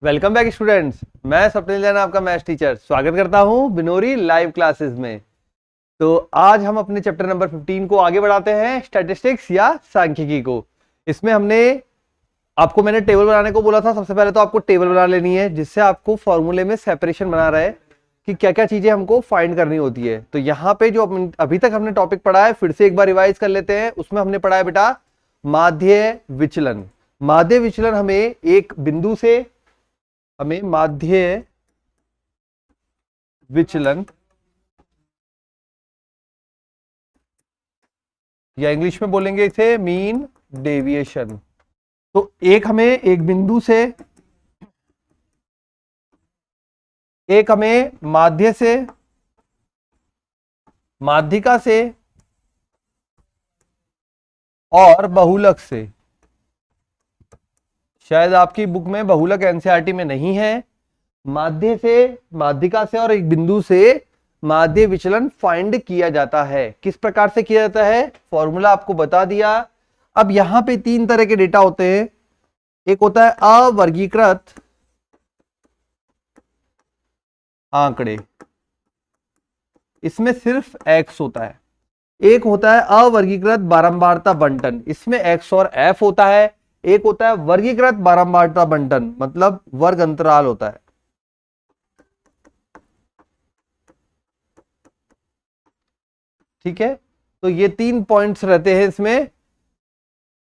Welcome back students. मैं स्वप्निल जैन आपका maths teacher स्वागत करता हूं बिनोरी लाइव क्लासेस में। तो आज हम अपने चैप्टर नंबर 15 को आगे बढ़ाते हैं, स्टैटिस्टिक्स या सांख्यिकी को। इसमें मैंने टेबल बनाने को बोला था। सबसे पहले तो आपको टेबल बना लेनी है जिससे आपको फॉर्मूले में सेपरेशन बना रहा है कि क्या क्या चीजें हमको फाइंड करनी होती है। तो यहाँ पे जो अभी तक हमने टॉपिक पढ़ा है फिर से एक बार रिवाइज कर लेते हैं। उसमें हमने पढ़ा है बेटा माध्य विचलन। माध्य विचलन हमें माध्य विचलन या इंग्लिश में बोलेंगे इसे मीन डेविएशन। तो एक हमें माध्य से, माध्यिका से और बहुलक से। शायद आपकी बुक में बहुलक एनसीईआरटी में नहीं है। माध्य से, माध्यिका से और एक बिंदु से माध्य विचलन फाइंड किया जाता है। किस प्रकार से किया जाता है, फॉर्मूला आपको बता दिया। अब यहां पे तीन तरह के डेटा होते हैं। एक होता है अवर्गीकृत आंकड़े, इसमें सिर्फ x होता है। एक होता है अवर्गीकृत बारंबारता बंटन, इसमें x और f होता है। एक होता है वर्गीकृत बारंबारता बंटन, मतलब वर्ग अंतराल होता है। ठीक है, तो ये तीन पॉइंट्स रहते हैं इसमें।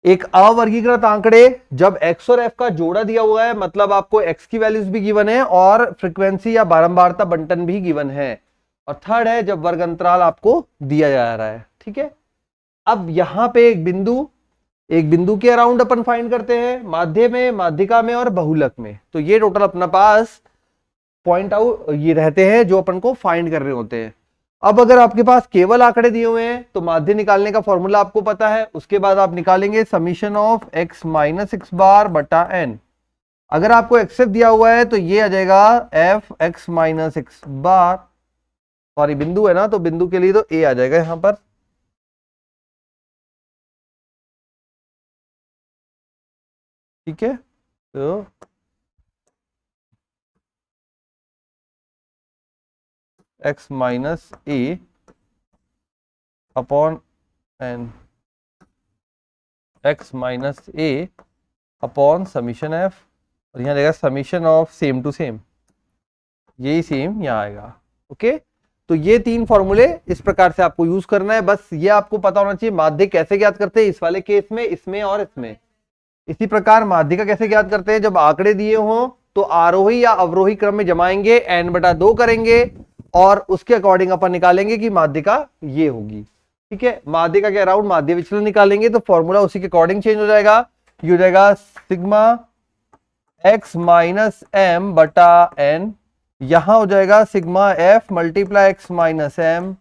एक अवर्गीकृत आंकड़े, जब x और f का जोड़ा दिया हुआ है, मतलब आपको x की वैल्यूज भी गिवन है और फ्रीक्वेंसी या बारंबारता बंटन भी गिवन है। और थर्ड है जब वर्ग अंतराल आपको दिया जा रहा है। ठीक है, अब यहां पे एक बिंदु के अराउंड अपन फाइंड करते हैं, माध्य में, माध्यिका में और बहुलक में। तो ये टोटल अपना पास पॉइंट आउट ये रहते हैं जो अपन को फाइंड कर रहे होते हैं। अब अगर आपके पास केवल आंकड़े दिए हुए हैं तो माध्य निकालने का फॉर्मूला आपको पता है। उसके बाद आप निकालेंगे summation of x minus x बार बटा n। अगर आपको xf दिया हुआ है तो ये आ जाएगा f x माइनस x बार, सॉरी बिंदु है ना, तो बिंदु के लिए तो a आ जाएगा यहां पर। ठीक है, तो x minus a upon N, x minus a upon summation f, और यहां जाएगा summation of same to same, यही सेम यहां आएगा। ओके, तो ये तीन फॉर्मूले इस प्रकार से आपको यूज करना है। बस ये आपको पता होना चाहिए माध्य कैसे ज्ञात करते हैं, इस वाले केस में, इसमें और इसमें। इसी प्रकार माध्यिका कैसे ज्ञात करते हैं, जब आंकड़े दिए हों तो आरोही या अवरोही क्रम में जमाएंगे, n/2 करेंगे और उसके अकॉर्डिंग अपन निकालेंगे कि माध्यिका ये होगी। ठीक है, माध्यिका के अराउंड माध्य विचलन निकालेंगे तो फॉर्मूला उसी के अकॉर्डिंग चेंज हो जाएगा। ये हो जाएगा सिग्मा x माइनस m बटा n, यहां हो जाएगा sigma f multiply x minus m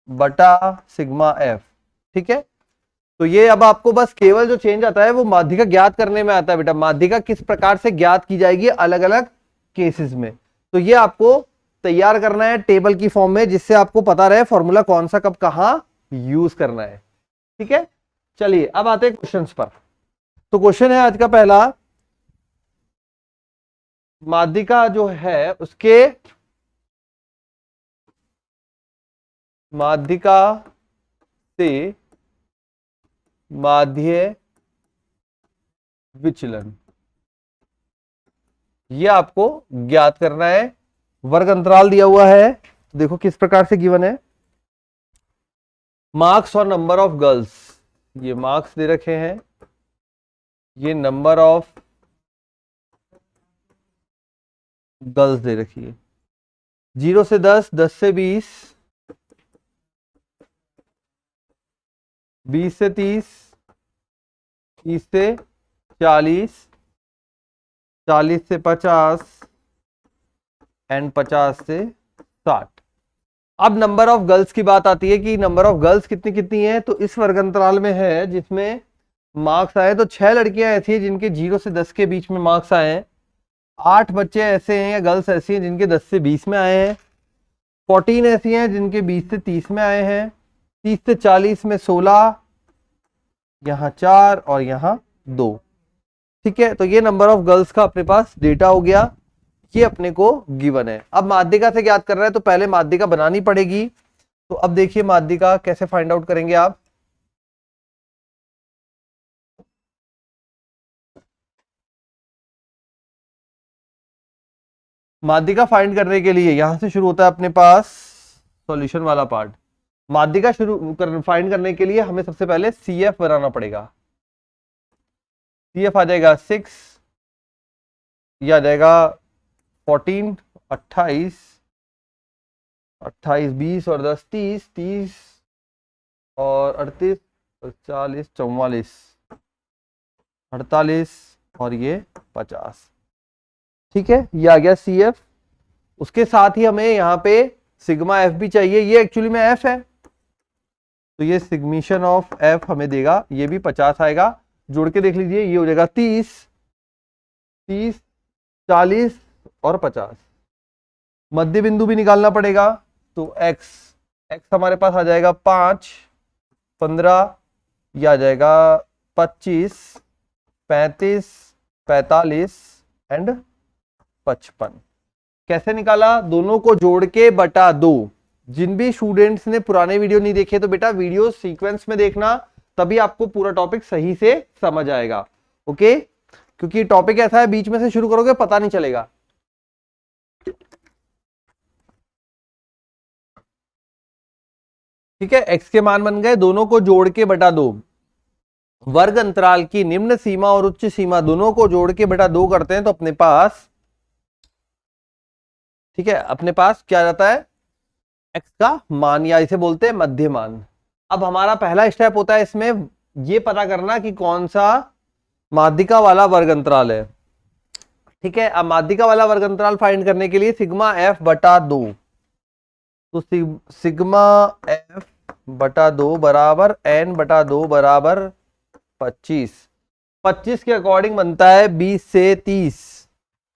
बटा सिग्मा f। ठीक है, तो ये अब आपको बस केवल जो चेंज आता है वो माध्यिका ज्ञात करने में आता है बेटा। माध्यिका किस प्रकार से ज्ञात की जाएगी अलग अलग केसेस में, तो ये आपको तैयार करना है टेबल की फॉर्म में, जिससे आपको पता रहे फॉर्मूला कौन सा कब कहां यूज करना है। ठीक है, चलिए अब आते हैं क्वेश्चंस पर। तो क्वेश्चन है आज का पहला, माध्यिका जो है उसके, माध्यिका से माध्य विचलन, ये आपको ज्ञात करना है। वर्ग अंतराल दिया हुआ है, तो देखो किस प्रकार से गिवन है। मार्क्स और नंबर ऑफ गर्ल्स, ये मार्क्स दे रखे हैं, ये नंबर ऑफ गर्ल्स दे रखी है। 0 से 10, 10 से 20, 20 से 30, 30 से 40, 40 से 50 एंड 50 से 60। अब नंबर ऑफ गर्ल्स की बात आती है कि नंबर ऑफ गर्ल्स कितनी कितनी है। तो इस वर्ग अंतराल में है जिसमें मार्क्स आए तो 6 लड़कियां ऐसी हैं जिनके 0 से 10 के बीच में मार्क्स आए हैं। 8 बच्चे ऐसे हैं या गर्ल्स ऐसी हैं जिनके 10 से 20 में आए हैं। 14 ऐसी हैं जिनके 20 से 30 में आए हैं। 30 से 40 में 16, यहाँ 4 और यहाँ 2। ठीक है, तो ये नंबर ऑफ गर्ल्स का अपने पास डेटा हो गया, ये अपने को गिवन है। अब माध्यिका से ज्ञात कर रहा है तो पहले माध्यिका बनानी पड़ेगी। तो अब देखिए माध्यिका कैसे फाइंड आउट करेंगे आप। माध्यिका फाइंड करने के लिए यहां से शुरू होता है अपने पास सॉल्यूशन वाला पार्ट। माध्यिका फाइंड करने के लिए हमें सबसे पहले CF बनाना पड़ेगा। CF आ जाएगा 6, ये आ जाएगा 14, 28, 28, 20 और 10 30, 30 और 38 और 40, 44, 48 और ये 50। ठीक है, ये आ गया CF। उसके साथ ही हमें यहाँ पे सिग्मा F भी चाहिए, ये एक्चुअली में F है, तो ये सिग्मेशन ऑफ F हमें देगा, ये भी 50 आएगा। जोड़ के देख लीजिए, ये हो जाएगा 30, 30, 40 और 50। मध्य बिंदु भी निकालना पड़ेगा, तो x हमारे पास आ जाएगा 5, 15, यह आ जाएगा 25, 35, 45 एंड 55। कैसे निकाला? दोनों को जोड़ के बटा 2। जिन भी स्टूडेंट्स ने पुराने वीडियो नहीं देखे तो बेटा वीडियो सीक्वेंस में देखना, तभी आपको पूरा टॉपिक सही से समझ आएगा। ओके, क्योंकि टॉपिक ऐसा है बीच में से शुरू करोगे पता नहीं चलेगा। ठीक है, x के मान बन गए, दोनों को जोड़ के बटा 2। वर्ग अंतराल की निम्न सीमा और उच्च सीमा दोनों को जोड़ के बटा 2 करते हैं तो अपने पास, ठीक है, अपने पास क्या जाता है? x का मान, या इसे बोलते हैं मध्य मान। अब हमारा पहला स्टेप होता है इसमें ये पता करना कि कौन सा माध्यिका वाला वर्ग अंतराल है। ठीक है, अब माध्यिका वाला वर्ग अंतराल फाइंड करने के लिए सिग्मा F बटा 2, तो सिग्मा F बटा 2 बराबर n बटा 2 बराबर 25। 25 के अकॉर्डिंग बनता है 20 से 30।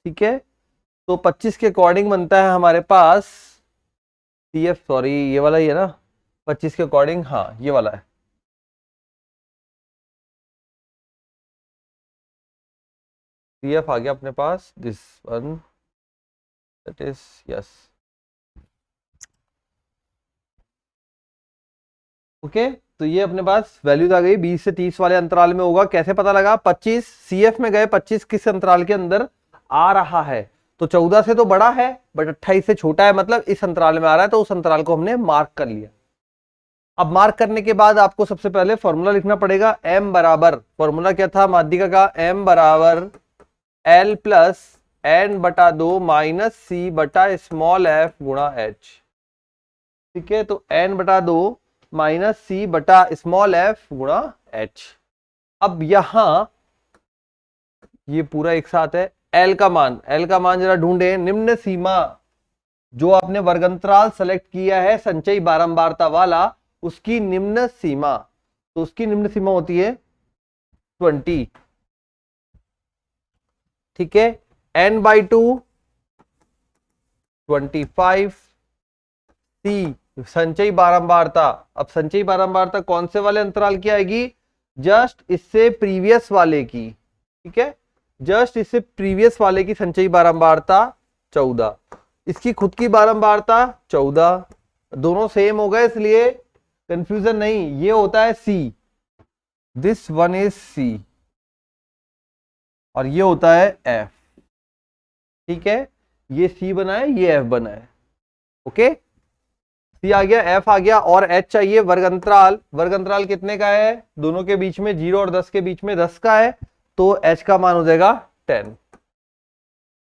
ठीक है, तो 25 के अकॉर्डिंग बनता है हमारे पास CF, सॉरी ये वाला ही है ना, 25 के अकॉर्डिंग, हाँ ये वाला है। CF आ गया अपने पास, this one, that is yes. Okay, तो ये अपने पास वैल्यूज आ गई, 20 से 30 वाले अंतराल में होगा। कैसे पता लगा? 25 CF में गए, 25 किस अंतराल के अंदर आ रहा है? तो 14 से तो बड़ा है बट 28 से छोटा है, मतलब इस अंतराल में आ रहा है, तो उस अंतराल को हमने मार्क कर लिया। अब मार्क करने के बाद आपको सबसे पहले फॉर्मूला लिखना पड़ेगा। m बराबर, फॉर्मूला क्या था माध्यिका का? m बराबर L प्लस n बटा 2 माइनस C बटा स्मॉल f गुणा h। ठीक है, तो n बटा 2 माइनस C बटा स्मॉल f गुणा h। अब यहां ये पूरा एक साथ है। L का मान जरा ढूंढे। निम्न सीमा, जो आपने वर्गंतराल सेलेक्ट किया है संचयी बारंबारता वाला, उसकी निम्न सीमा, तो उसकी निम्न सीमा होती है 20। ठीक है, n/2 25, C संचयी बारंबारता। अब संचयी बारंबारता कौन से वाले अंतराल की आएगी? जस्ट इससे प्रीवियस वाले की। ठीक है, जस्ट इससे प्रीवियस वाले की संचयी बारंबारता 14, इसकी खुद की बारंबारता 14। दोनों सेम हो गए इसलिए कंफ्यूजन नहीं। ये होता है C, this one is C, और ये होता है F। ठीक है, ये C बना है, ये F बना है। ओके, C आ गया, F आ गया, और H चाहिए। वर्गंतराल कितने का है? दोनों के बीच में 0 और 10 के बीच में 10 का है, तो H का मान हो जाएगा 10।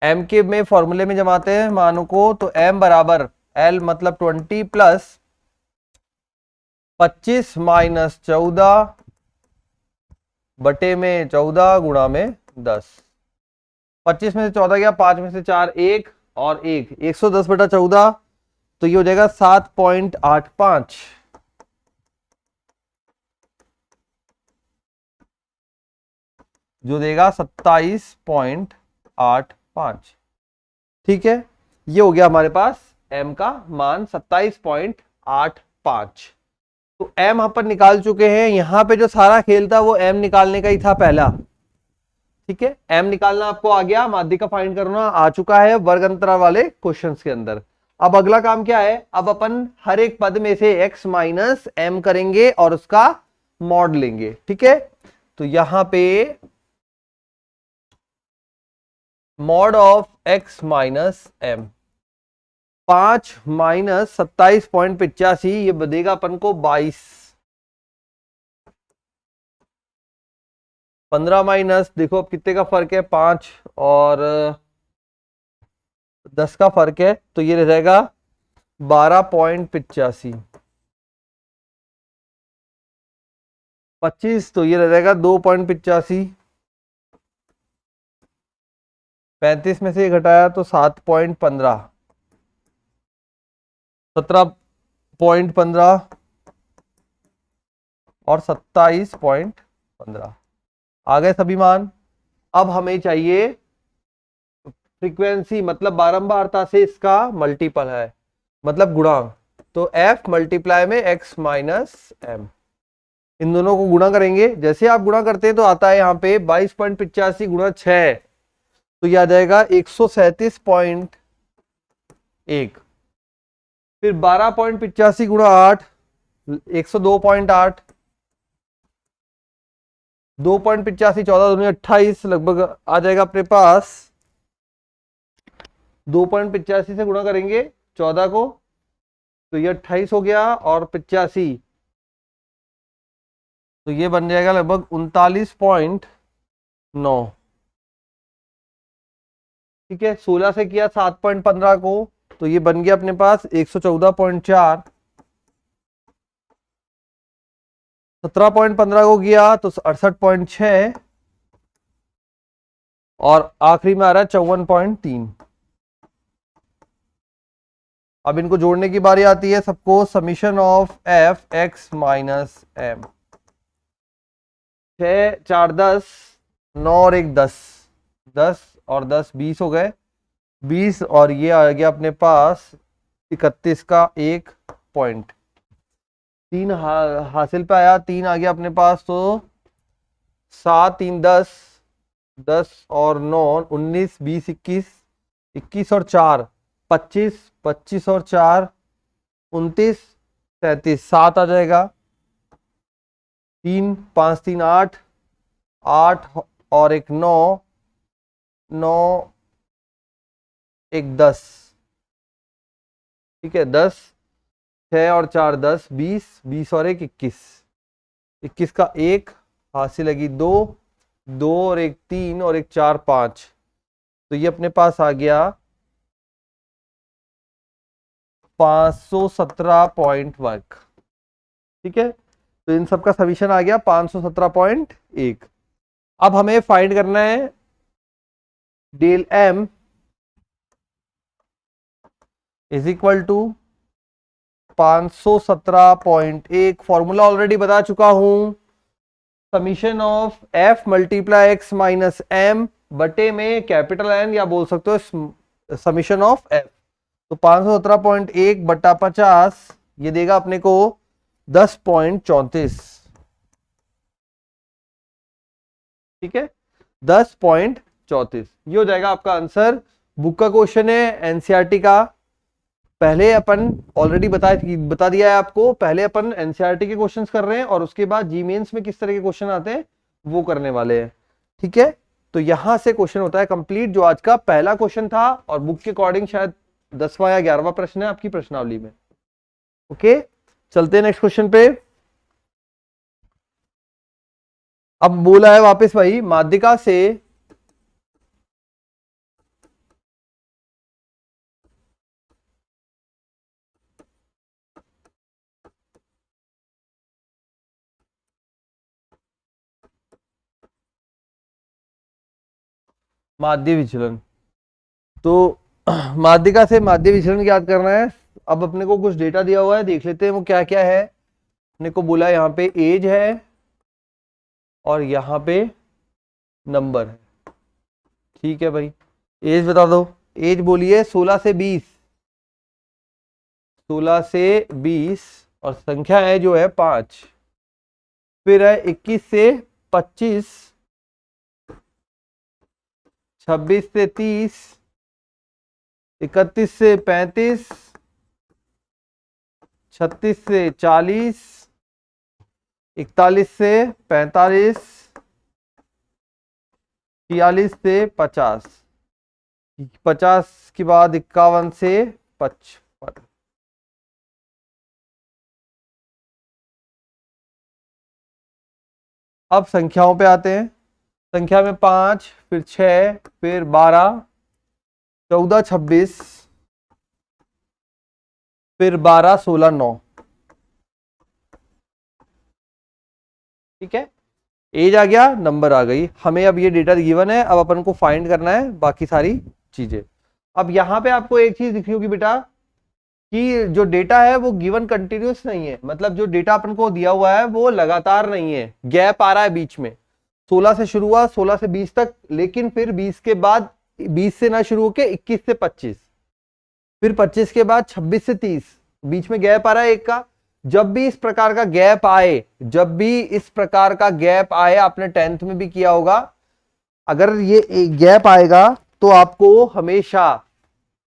M के में फॉर्मूले में जमाते हैं मानों को, तो M बराबर L मतलब 20 प्लस 25 माइनस 14 बटे में 14 गुणा में 10। 25 में से 14 गया, 5 में से 4 1 और 1, 110 बटा 14, तो ये हो जाएगा 7.85, जो देगा 27.85। ठीक है, ये हो गया हमारे पास m का मान 27.85। तो m हम पर निकाल चुके हैं। यहां पे जो सारा खेल था वो m निकालने का ही था पहला। ठीक है, m निकालना आपको आ गया, माध्य का फाइंड करना आ चुका है वर्ग अंतराल वाले क्वेश्चंस के अंदर। अब अगला काम क्या है, अब अपन हर एक पद में से x माइनस एम करेंगे और उसका मॉड लेंगे। ठीक है, तो यहां पे mod of x minus M, 5 minus 27.85, ये बनेगा अपन को 22, 15 माइनस, देखो अब कितने का फर्क है, 5 और 10 का फर्क है, तो ये रह जाएगा 12.85, 25, तो ये रह जाएगा 2.85, 35 में से ये घटाया तो 7.15, 17.15 और 27.15 आ गए सभी मान। अब हमें चाहिए फ्रीक्वेंसी, मतलब बारंबारता से इसका मल्टीपल है, मतलब गुणांक, तो f मल्टीप्लाई में x माइनस एम, इन दोनों को गुणा करेंगे। जैसे आप गुणा करते हैं तो आता है यहाँ पे 22.85 गुणा 6, तो यह आ जाएगा 137.1, फिर 12.85 गुणा 8, 102.8, 2.85, 14 दूनी 28, लगभग आ जाएगा अपने पास, 2.85 से गुणा करेंगे 14 को, तो ये 28 हो गया, और 85, तो ये बन जाएगा लगभग 39.9। ठीक है, 16 से किया 7.15 को, तो ये बन गया अपने पास 114.4, 17.15 को किया तो 68.6, और आखिरी में आ रहा है 54.3। अब इनको जोड़ने की बारी आती है सबको, summation of F x minus M, 6 4 10, 9 और 1 10, 10 और 10 20 हो गए, 20 और ये आ गया अपने पास 31 का 1 पॉइंट, 3 हासिल पे आया, 3 आ गया अपने पास, तो 7 3 10, 10 और 9 19 20 21, 21 और 4 25, 25 और 4 29, 37, 7 आ जाएगा, 3 5 3 8, 8 और 1 9, 9 1 10, ठीक है, 10, 6 और 4 10, 20, 20 और 1 21, 21 का 1 हासिल लगी 2, 2 और 1 3 और 1 4 5, तो ये अपने पास आ गया 517 पॉइंट वर्ग। ठीक है, तो इन सब का समीशन आ गया 517.1। अब हमें फाइंड करना है del m is equal to 517.1, formula already बता चुका हूं, summation of f multiply X minus M बटे में कैपिटल N, या बोल सकते हो समीशन ऑफ f, तो 517.1 बटा 50, ये देगा अपने को 10.34। ठीक है, 10.34, ये हो जाएगा आपका आंसर। बुक का क्वेश्चन है, एनसीईआरटी का, पहले अपन ऑलरेडी बता दिया है आपको, पहले अपन एनसीईआरटी के क्वेश्चंस कर रहे हैं और उसके बाद जी मेंस में किस तरह के क्वेश्चन आते हैं वो करने वाले हैं। ठीक है, तो यहां से क्वेश्चन होता है कंप्लीट, जो आज का पहला क्वेश्चन था, और बुक के अकॉर्डिंग शायद 10वां या 11वां प्रश्न है आपकी प्रश्नावली में। ओके, चलते हैं नेक्स्ट क्वेश्चन पे। अब बोला है वापस भाई, माध्यिका से माध्य विचलन, तो माध्यिका से माध्य विचलन याद करना है। अब अपने को कुछ डेटा दिया हुआ है, देख लेते हैं वो क्या क्या है। अपने को बोला यहाँ पे एज है और यहाँ पे नंबर है। ठीक है भाई, एज बता दो, एज बोलिए 16 से 20, 16 से 20, और संख्या है जो है 5, फिर है 21 से 25, 26 से 30, 31 से 35, 36 से 40, 41 से 45, 46 से 50, 50 के बाद 51 से 55। अब संख्याओं पे आते हैं। संख्या में 5, फिर 6, फिर 12, 14, 26, फिर 12, 16, 9। ठीक है, एज आ गया, नंबर आ गई। हमें अब ये डेटा गिवन है, अब अपन को फाइंड करना है बाकी सारी चीजें। अब यहां पे आपको एक चीज दिख रही होगी बेटा कि जो डेटा है वो गिवन कंटिन्यूस नहीं है, मतलब जो डेटा अपन को दिया हुआ है वो लगातार नहीं है, गैप आ रहा है बीच में। 16 से शुरू हुआ, 16 से 20 तक, लेकिन फिर 20 के बाद 20 से ना शुरू होके 21 से 25, फिर 25 के बाद 26 से 30, बीच में गैप आ रहा है एक का। जब भी इस प्रकार का गैप आए, जब भी इस प्रकार का गैप आए, आपने 10th में भी किया होगा, अगर ये गैप आएगा तो आपको हमेशा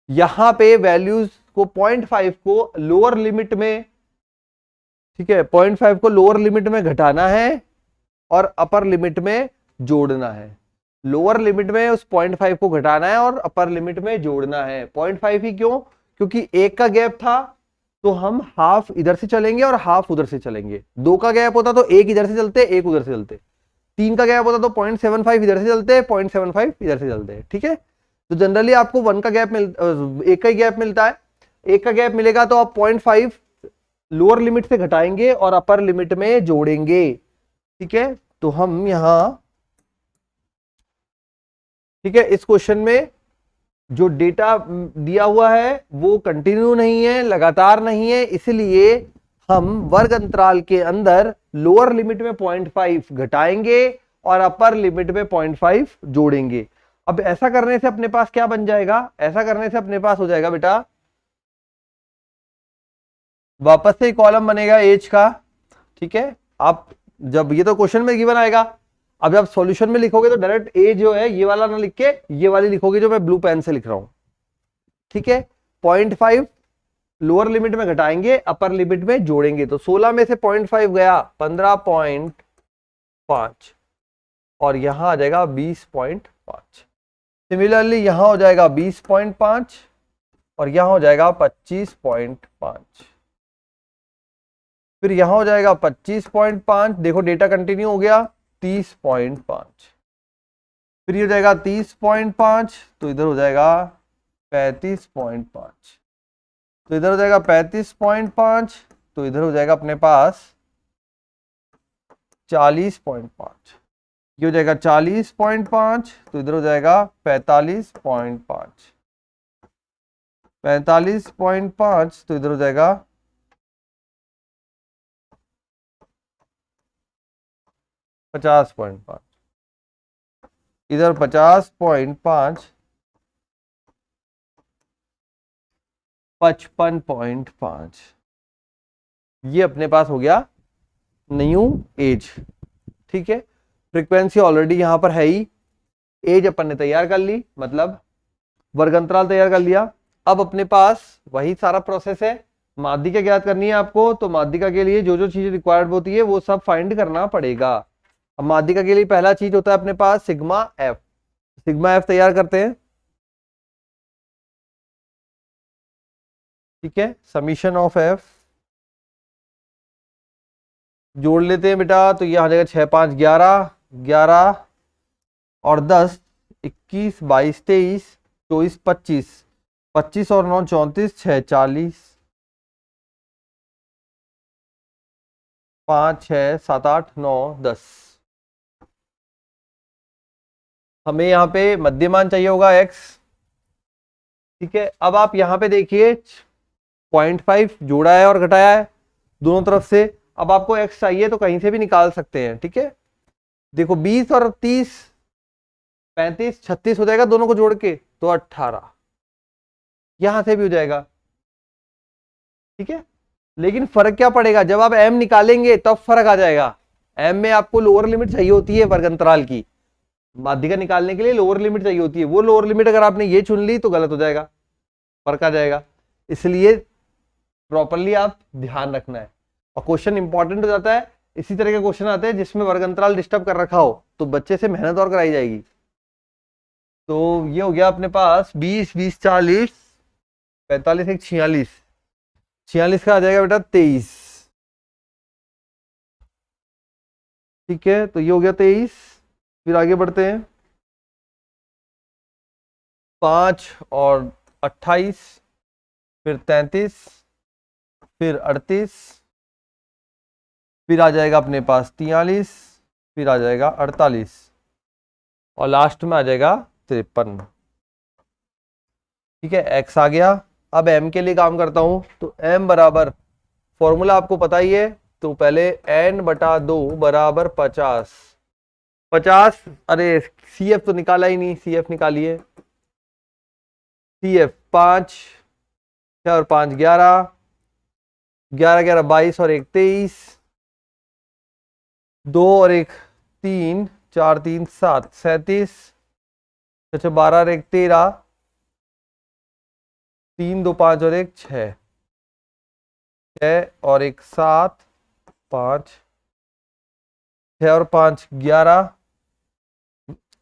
यहां पे वैल्यूज को 0.5 को लोअर लिमिट में, ठीक है, 0.5 को लोअर लिमिट में घटाना है और अपर लिमिट में जोड़ना है। लोअर लिमिट में उस 0.5 को घटाना है और अपर लिमिट में जोड़ना है। 0.5 ही क्यों? क्योंकि एक का गैप था तो हम हाफ इधर से चलेंगे और हाफ उधर से चलेंगे। 2 का गैप होता तो एक इधर से चलते, एक उधर से चलते। 3 का गैप होता तो 0.75 इधर से चलते, 0.75 इधर से चलते। ठीक है, तो जनरली आपको 1 का गैप एक का ही गैप मिलता है। एक का गैप मिलेगा तो आप 0.5 लोअर लिमिट से घटाएंगे और अपर लिमिट में जोड़ेंगे। ठीक है, तो हम यहां, ठीक है, इस क्वेश्चन में जो डेटा दिया हुआ है वो कंटिन्यू नहीं है, लगातार नहीं है, इसलिए हम वर्ग अंतराल के अंदर लोअर लिमिट में 0.5 घटाएंगे और अपर लिमिट में 0.5 जोड़ेंगे। अब ऐसा करने से अपने पास क्या बन जाएगा? ऐसा करने से अपने पास हो जाएगा बेटा, वापस से कॉलम बनेगा एज का। ठीक है, आप जब ये तो क्वेश्चन में गिवन आएगा, अब जब सॉल्यूशन में लिखोगे तो डायरेक्ट ए जो है ये वाला ना लिख के ये वाली लिखोगे जो मैं ब्लू पेन से लिख रहा हूं। ठीक है, 0.5 लोअर लिमिट में घटाएंगे, अपर लिमिट में जोड़ेंगे। तो 16 में से 0.5 गया 15.5 और यहां आ जाएगा 20.5। सिमिलरली यहां हो जाएगा 20.5 और यहां हो जाएगा 25.5, फिर यहां हो जाएगा 25.5। देखो डेटा कंटिन्यू हो गया 30.5, फिर ये हो जाएगा 30.5, तो इधर हो जाएगा 35.5, तो इधर हो जाएगा 35.5, तो इधर हो जाएगा अपने पास 40.5, ये हो जाएगा 40.5, तो इधर हो जाएगा 45.5, 45.5, तो इधर हो जाएगा 50.5, इधर 50.5, 55.5। ये अपने पास हो गया न्यू एज। ठीक है, फ्रीक्वेंसी ऑलरेडी यहां पर है ही, एज अपन ने तैयार कर ली, मतलब वर्ग अंतराल तैयार कर लिया। अब अपने पास वही सारा प्रोसेस है, माध्यिका ज्ञात करनी है आपको, तो माध्यिका के लिए जो जो चीजें रिक्वायर्ड होती है वो सब फाइंड करना पड़ेगा। अब माध्यिका के लिए पहला चीज होता है अपने पास सिग्मा एफ। सिग्मा एफ तैयार करते हैं। ठीक है, समीशन ऑफ एफ जोड़ लेते हैं बेटा, तो ये आ जाएगा 6, 5, 11, 11 और 10, 21, 22, 23, 24, 25, 25 और 9, 34, 6, 40, 5, 6, 7, 8, 9, 10। हमें यहाँ पे मध्यमान चाहिए होगा x। ठीक है, अब आप यहाँ पे देखिए 0.5 जोड़ा है और घटाया है दोनों तरफ से। अब आपको x चाहिए तो कहीं से भी निकाल सकते हैं। ठीक है, देखो 20 और 30, 35, 36 हो जाएगा दोनों को जोड़ के, तो 18 यहां से भी हो जाएगा। ठीक है, लेकिन फर्क क्या पड़ेगा, जब आप m निकालेंगे तब फर्क आ जाएगा। m में आपको लोअर लिमिट चाहिए होती है वर्ग अंतराल की, माध्यिका निकालने के लिए लोअर लिमिट चाहिए होती है, वो लोअर लिमिट अगर आपने ये चुन ली तो गलत हो जाएगा, फर्क आ जाएगा। इसलिए प्रॉपरली आप ध्यान रखना है, और क्वेश्चन इंपॉर्टेंट हो जाता है। इसी तरह के क्वेश्चन आते हैं जिसमें वर्ग अंतराल डिस्टर्ब कर रखा हो, तो बच्चे से मेहनत और कराई जाएगी। तो ये हो गया अपने पास 20, 20, 40, 45, 1, 46, 46 का आ जाएगा बेटा 23। ठीक है, तो ये हो गया 23। फिर आगे बढ़ते हैं, 5 और 28, फिर 33, फिर 38, फिर आ जाएगा अपने पास 43, फिर आ जाएगा 48, और लास्ट में आ जाएगा 53। ठीक है, x आ गया। अब m के लिए काम करता हूं, तो m बराबर, फॉर्मूला आपको पता ही है, तो पहले n/2 बराबर 50। 50, अरे CF तो निकाला ही नहीं, CF निकालिए। CF 5, 6 और 5 11, 11 11 22 और 1 23, 2 और 1 3, 4 3 7 37, 12 और 1 13, 3 2 5 और 1 6, 6 और 1 7, 5, 6 और 5 11,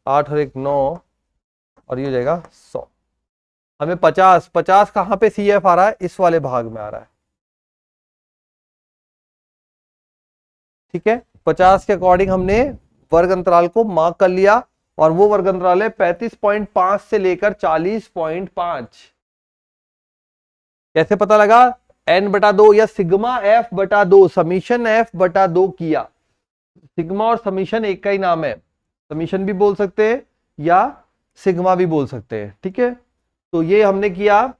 8 और 1 9, और ये हो जाएगा 100। हमें 50 कहां पे CF आ रहा है, इस वाले भाग में आ रहा है। ठीक है, 50 के अकॉर्डिंग हमने वर्ग अंतराल को मार्क कर लिया, और वो वर्ग अंतराल है 35.5 से लेकर 40.5। कैसे पता लगा? n/2 या सिग्मा f/2, समीशन f/2 किया। सिग्मा और समीशन एक का ही नाम है, समीशन भी बोल सकते हैं या सिग्मा भी बोल सकते हैं। ठीक है, तो ये हमने किया,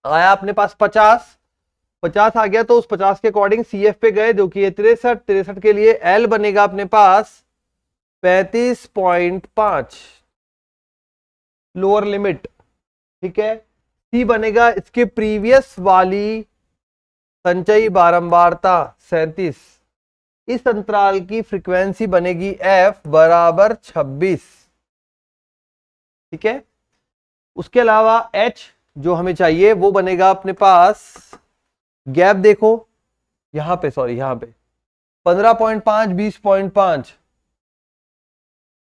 आया अपने पास 50 आ गया, तो उस 50 के अकॉर्डिंग CF पे गए, जो कि 63 के लिए L बनेगा अपने पास 35.5 लोअर लिमिट। ठीक है, C बनेगा इसके प्रीवियस वाली संचयी बारंबारता 37, इस अंतराल की फ्रीक्वेंसी बनेगी F बराबर 26। ठीक है, उसके अलावा H जो हमें चाहिए वो बनेगा अपने पास, गैप देखो यहां पे, सॉरी यहां पे 15.5 20.5,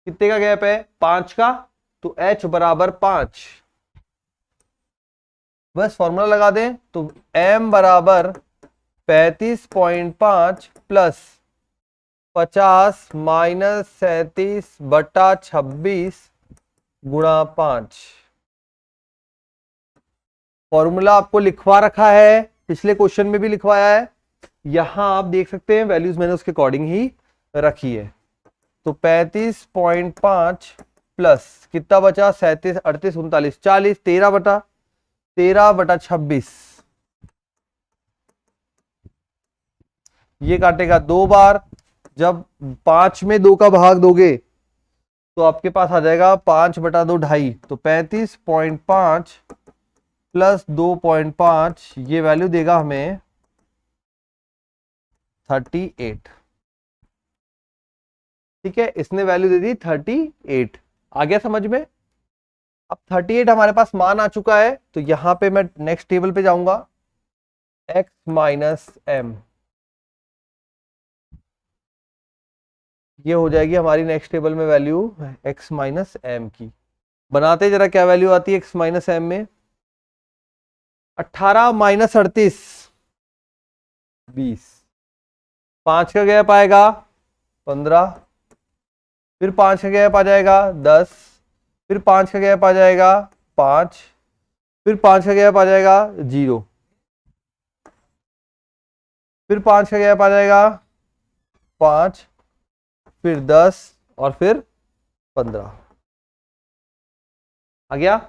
कितने का गैप है? 5 का, तो H बराबर 5। बस फॉर्मूला लगा दें, तो M बराबर 35.5 प्लस 50 माइनस 37/26 गुणा 5। फॉर्मूला आपको लिखवा रखा है, पिछले क्वेश्चन में भी लिखवाया है, यहां आप देख सकते हैं वैल्यूज मैंने उसके अकॉर्डिंग ही रखी है। तो 35.5 प्लस कितना बचा? 37 38 39 40, 13/26, ये काटेगा 2 बार। जब 5 में 2 का भाग दोगे तो आपके पास आ जाएगा 5/2 2.5, तो 35.5 प्लस 2.5, ये वैल्यू देगा हमें 38। ठीक है, इसने वैल्यू दे दी 38। आ गया समझ में? अब 38 हमारे पास मान आ चुका है, तो यहां पे मैं नेक्स्ट टेबल पे जाऊंगा, x माइनस एम, ये हो जाएगी हमारी नेक्स्ट टेबल में वैल्यू x माइनस एम की। बनाते जरा क्या वैल्यू आती है x माइनस एम में? 18 माइनस 38 20, 5 का गैप आएगा 15, फिर 5 का गैप आ जाएगा 10, फिर 5 का गैप आ जाएगा 5, फिर 5 का गैप आ जाएगा 0, फिर 5 का गैप आ जाएगा 5, फिर 10 और फिर 15। आ गया?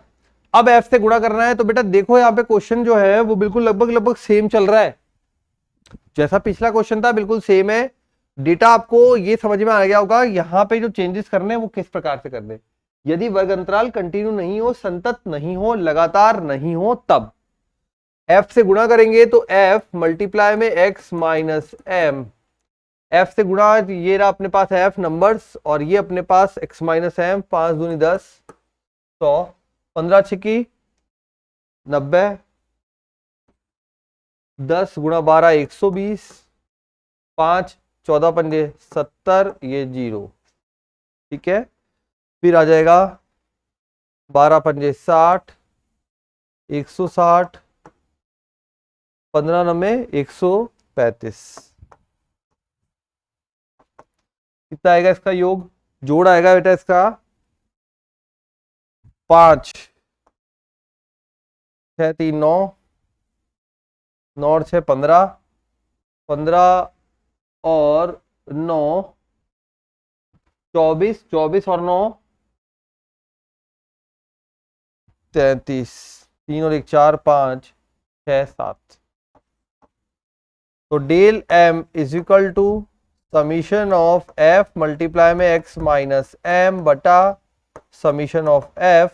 अब f से गुणा करना है, तो बेटा देखो यहाँ पे क्वेश्चन जो है वो बिल्कुल लगभग सेम चल रहा है, जैसा पिछला क्वेश्चन था बिल्कुल सेम है। डेटा आपको ये समझ में आ गया होगा, यहाँ पे जो चेंजेस करने हैं वो किस प्रकार से करने। यदि वर्ग अंतराल कंटिन्यू नहीं हो, संतत नहीं हो, लगातार नहीं हो, तब f से गुणा करेंगे तो f मल्टीप्लाई में x माइनस एम, f से गुणा, ये रहा अपने पास f नंबर्स, और ये अपने पास x माइनस m, 5 दूनी 10, 100, 15 छिकी 90, 10 गुणा 12 120, 5 14 पंजे 70, ये 0। ठीक है, फिर आ जाएगा 12 पंजे 60, 160, 15 नब्बे 135। कितना आएगा इसका योग? जोड़ आएगा बेटा इसका 5 6 3 9, 9 और 6 15, 15 और 9 24, 24 और 9 33, 3 और 1 4 5 6 7। तो del m is equal to summation of f multiply में x माइनस m बटा समीशन ऑफ f,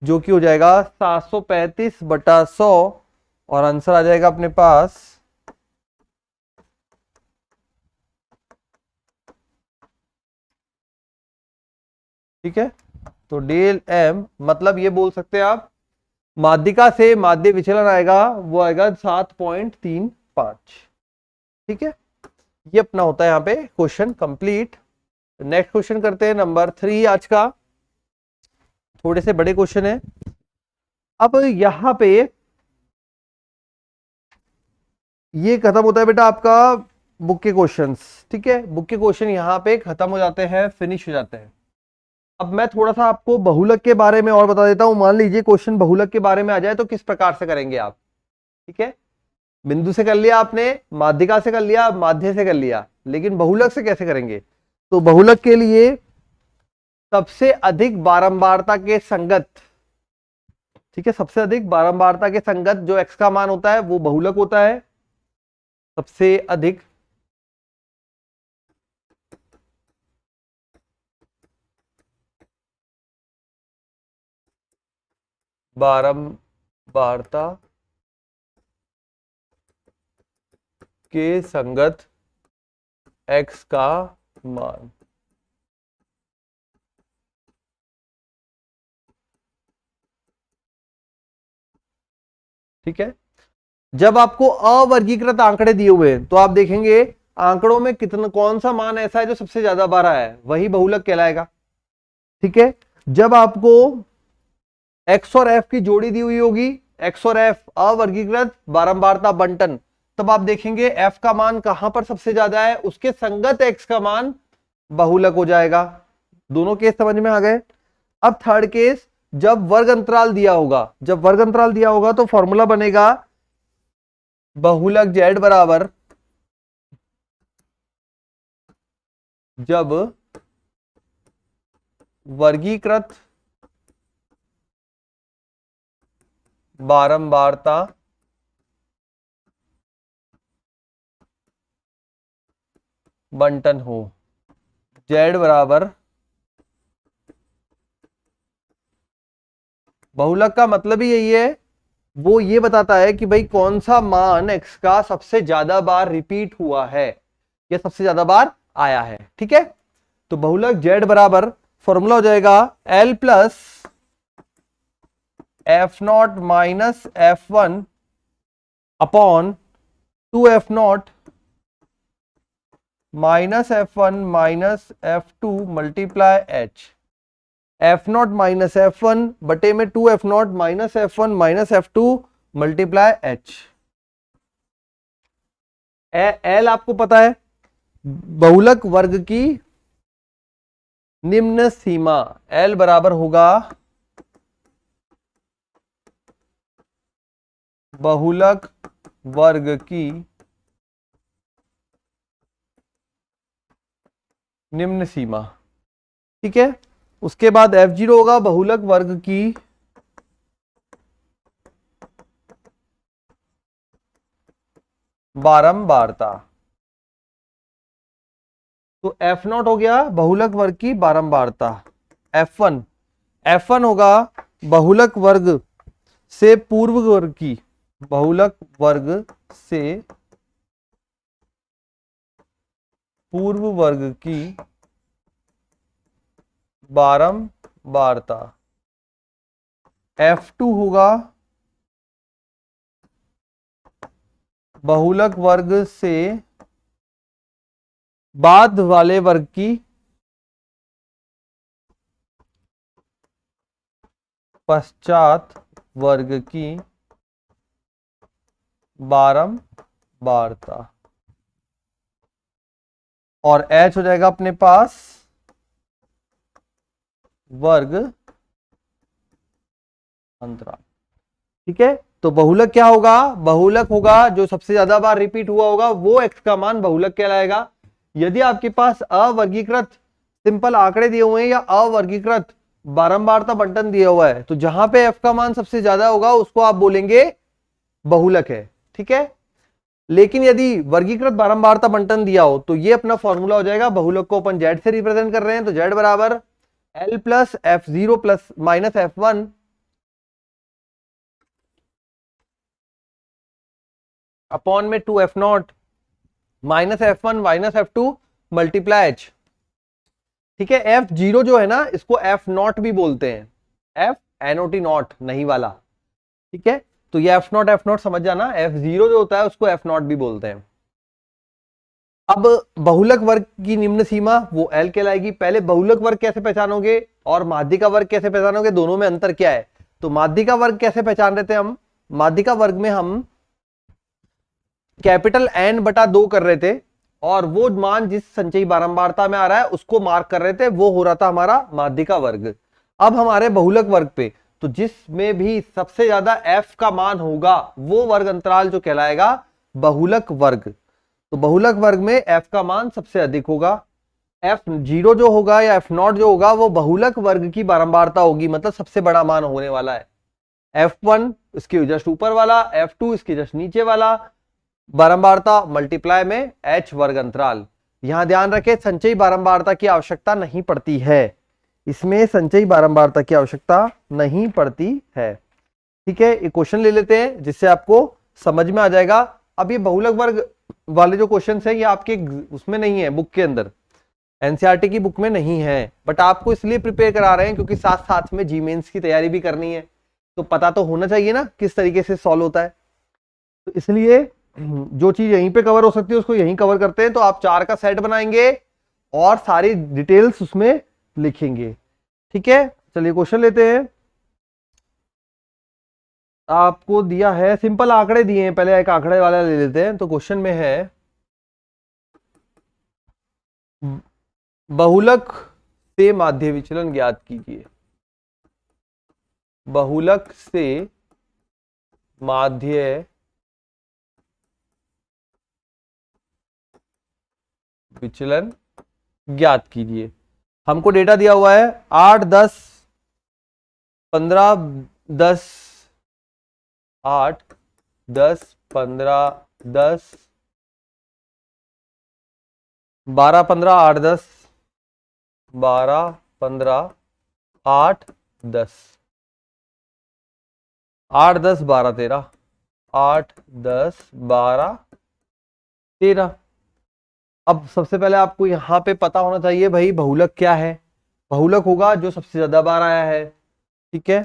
जो कि हो जाएगा 735 बटा 100, और आंसर आ जाएगा अपने पास ठीक है। तो डेल m मतलब ये बोल सकते हैं आप, माध्यिका से माध्य विचलन आएगा वो आएगा 7.35। ठीक है, ये अपना होता है यहाँ पे क्वेश्चन कंप्लीट। नेक्स्ट क्वेश्चन करते हैं नंबर 3 आज का, थोड़े से बड़े क्वेश्चन है। अब यहां पे ये खत्म होता है बेटा आपका बुक के क्वेश्चंस। ठीक है, बुक के क्वेश्चन यहाँ पे खत्म हो जाते हैं, फिनिश हो जाते हैं। अब मैं थोड़ा सा आपको बहुलक के बारे में और बता देता हूं। मान लीजिए क्वेश्चन बहुलक के बारे में आ जाए तो किस प्रकार से करेंगे आप। ठीक है, बिंदु से कर लिया आपने, माध्यिका से कर लिया, माध्य से कर लिया, लेकिन बहुलक से कैसे करेंगे? तो बहुलक के लिए सबसे अधिक बारंबारता के संगत, ठीक है, सबसे अधिक बारंबारता के संगत जो x का मान होता है वो बहुलक होता है। सबसे अधिक बारंबारता के संगत x का मान। ठीक है, जब आपको अवर्गीकृत आंकड़े दिए हुए हैं तो आप देखेंगे आंकड़ों में कितना, कौन सा मान ऐसा है जो सबसे ज्यादा बार आया है, वही बहुलक कहलाएगा। ठीक है, जब आपको x और f की जोड़ी दी हुई होगी, x और f अवर्गीकृत बारंबारता बंटन, तब आप देखेंगे f का मान कहां पर सबसे ज्यादा है, उसके संगत x का मान बहुलक हो जाएगा। दोनों केस समझ में आ गए। अब थर्ड केस, जब वर्ग अंतराल दिया होगा, जब वर्ग अंतराल दिया होगा तो फॉर्मूला बनेगा बहुलक z बराबर, जब वर्गीकृत बारंबारता बंटन हो। z बराबर, बहुलक का मतलब ही यही है, वो ये बताता है कि भाई कौन सा मान x का सबसे ज्यादा बार रिपीट हुआ है या सबसे ज्यादा बार आया है। ठीक है, तो बहुलक z बराबर फॉर्मूला हो जाएगा L plus f0 minus f1 upon 2f0 minus f1 minus f2 multiply h। f0 minus f1 बटे में 2f0 minus f1 minus f2 multiply h। L आपको पता है, बहुलक वर्ग की निम्न सीमा, L बराबर होगा बहुलक वर्ग की निम्न सीमा। ठीक है, उसके बाद f0 होगा बहुलक वर्ग की बारंबारता। तो f0 हो गया बहुलक वर्ग की बारंबारता। f1 होगा बहुलक वर्ग से पूर्व वर्ग की, बहुलक वर्ग से पूर्व वर्ग की बारंबारता, F2 होगा बहुलक वर्ग से बाद वाले वर्ग की पश्चात वर्ग की बारंबारता, और H हो जाएगा अपने पास वर्ग अंतराल। ठीक है, तो बहुलक क्या होगा? बहुलक होगा जो सबसे ज्यादा बार रिपीट हुआ होगा वो x का मान बहुलक कहलाएगा। यदि आपके पास अवर्गीकृत सिंपल आंकड़े दिए हुए हैं या अवर्गीकृत बारंबारता बंटन दिया हुआ है, तो जहां पे f का मान सबसे ज्यादा होगा उसको आप बोलेंगे बहुलक है। ठीक है, लेकिन यदि वर्गीकृत बारंबारता बंटन दिया हो तो ये अपना फॉर्मूला हो जाएगा, बहुलक को अपन z से रिप्रेजेंट कर रहे हैं तो z बराबर L plus F0 plus minus F1 upon में 2F0 minus F1 minus F2 multiply H। ठीक है, F0 जो है ना इसको F0 भी बोलते हैं, FNOT नॉट नहीं वाला। ठीक है, तो ये F0 समझ जाना, F0 जो होता है उसको F0 भी बोलते हैं। अब बहुलक वर्ग की निम्न सीमा वो L कहलाएगी। पहले बहुलक वर्ग कैसे पहचानोगे और माध्यिका वर्ग कैसे पहचानोगे, दोनों में अंतर क्या है? तो माध्यिका वर्ग कैसे पहचान रहे थे हम? माध्यिका वर्ग में हम कैपिटल N बटा 2 कर रहे थे और वो मान जिस संचयी बारंबारता में आ रहा है उसको मार्क कर रहे थे, वो हो रहा था हमारा माध्यिका वर्ग। अब हमारे बहुलक वर्ग पे तो जिसमें भी सबसे ज्यादा F का मान होगा वो वर्ग अंतराल जो कहलाएगा बहुलक वर्ग। तो बहुलक वर्ग में F का मान सबसे अधिक होगा। F0 जो होगा या F0 जो होगा वो बहुलक वर्ग की बारंबारता होगी, मतलब सबसे बड़ा मान होने वाला है। F1 इसके जस्ट ऊपर वाला, F2 इसके जस्ट नीचे वाला, बारंबारता मल्टीप्लाई में H वर्ग अंतराल। यहां ध्यान रखें संचयी बारंबारता की आवश्यकता नहीं पड़ती है, इसमें संचयी बारंबारता की आवश्यकता नहीं पड़ती है। ठीक है, एक क्वेश्चन ले लेते हैं जिससे आपको समझ में आ जाएगा। अब ये बहुलक वर्ग वाले जो क्वेश्चन है ये आपके उसमें नहीं है, बुक के अंदर एनसीईआरटी की बुक में नहीं है, बट आपको इसलिए प्रिपेयर करा रहे हैं क्योंकि साथ साथ में जी मेंस की तैयारी भी करनी है, तो पता तो होना चाहिए ना किस तरीके से सॉल्व होता है। तो इसलिए जो चीज यहीं पे कवर हो सकती है उसको यहीं कवर करते हैं। तो आप 4 का सेट बनाएंगे और सारी डिटेल्स उसमें लिखेंगे। ठीक है, चलिए क्वेश्चन लेते हैं। आपको दिया है सिंपल आंकड़े दिए हैं, पहले एक आंकड़े वाला ले लेते हैं। तो क्वेश्चन में है बहुलक से माध्य विचलन ज्ञात कीजिए। बहुलक से माध्य विचलन ज्ञात कीजिए। हमको डेटा दिया हुआ है 8 10 15 10 8 10 15 10 12 15 8 10 12 15 8 10 8 10 12 13 8 10 12 13। अब सबसे पहले आपको यहां पे पता होना चाहिए भाई बहुलक क्या है। बहुलक होगा जो सबसे ज्यादा बार आया है। ठीक है,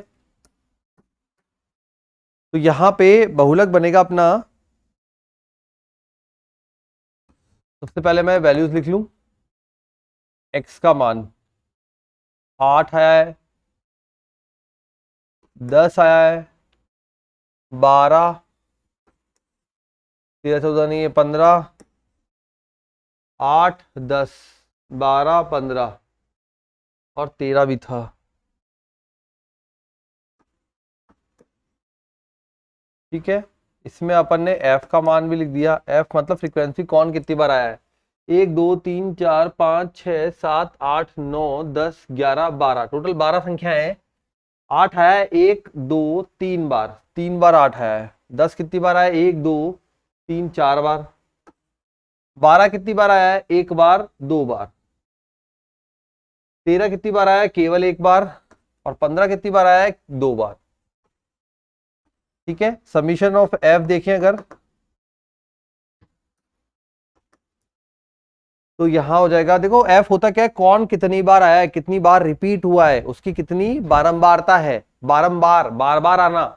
तो यहां पे बहुलक बनेगा अपना, सबसे पहले मैं वैल्यूज लिख लूं। x का मान 8 आया है, 10 आया है, 12 13 14 नहीं है 15 8 10 12 15 और 13 भी था। ठीक है, इसमें अपन ने f का मान भी लिख दिया। f मतलब फ्रीक्वेंसी कौन कितनी बार आया है, 1 2 3 4 5 6 7 8 9 10 11 12, टोटल 12 संख्या है। 8 आया है 1 2 3 बार, 3 बार 8 आया है। 10 कितनी बार आया है 1 2 3 4 बार। 12 कितनी बार आया है 1 बार 2 बार। 13 कितनी बार आया है केवल 1 बार। और 15 कितनी बार आया है 2 बार। ठीक है, समीशन ऑफ f देखें अगर तो यहां हो जाएगा, देखो एफ होता क्या है, कौन कितनी बार आया है, कितनी बार रिपीट हुआ है, उसकी कितनी बारंबारता है, बारंबार बार बार आना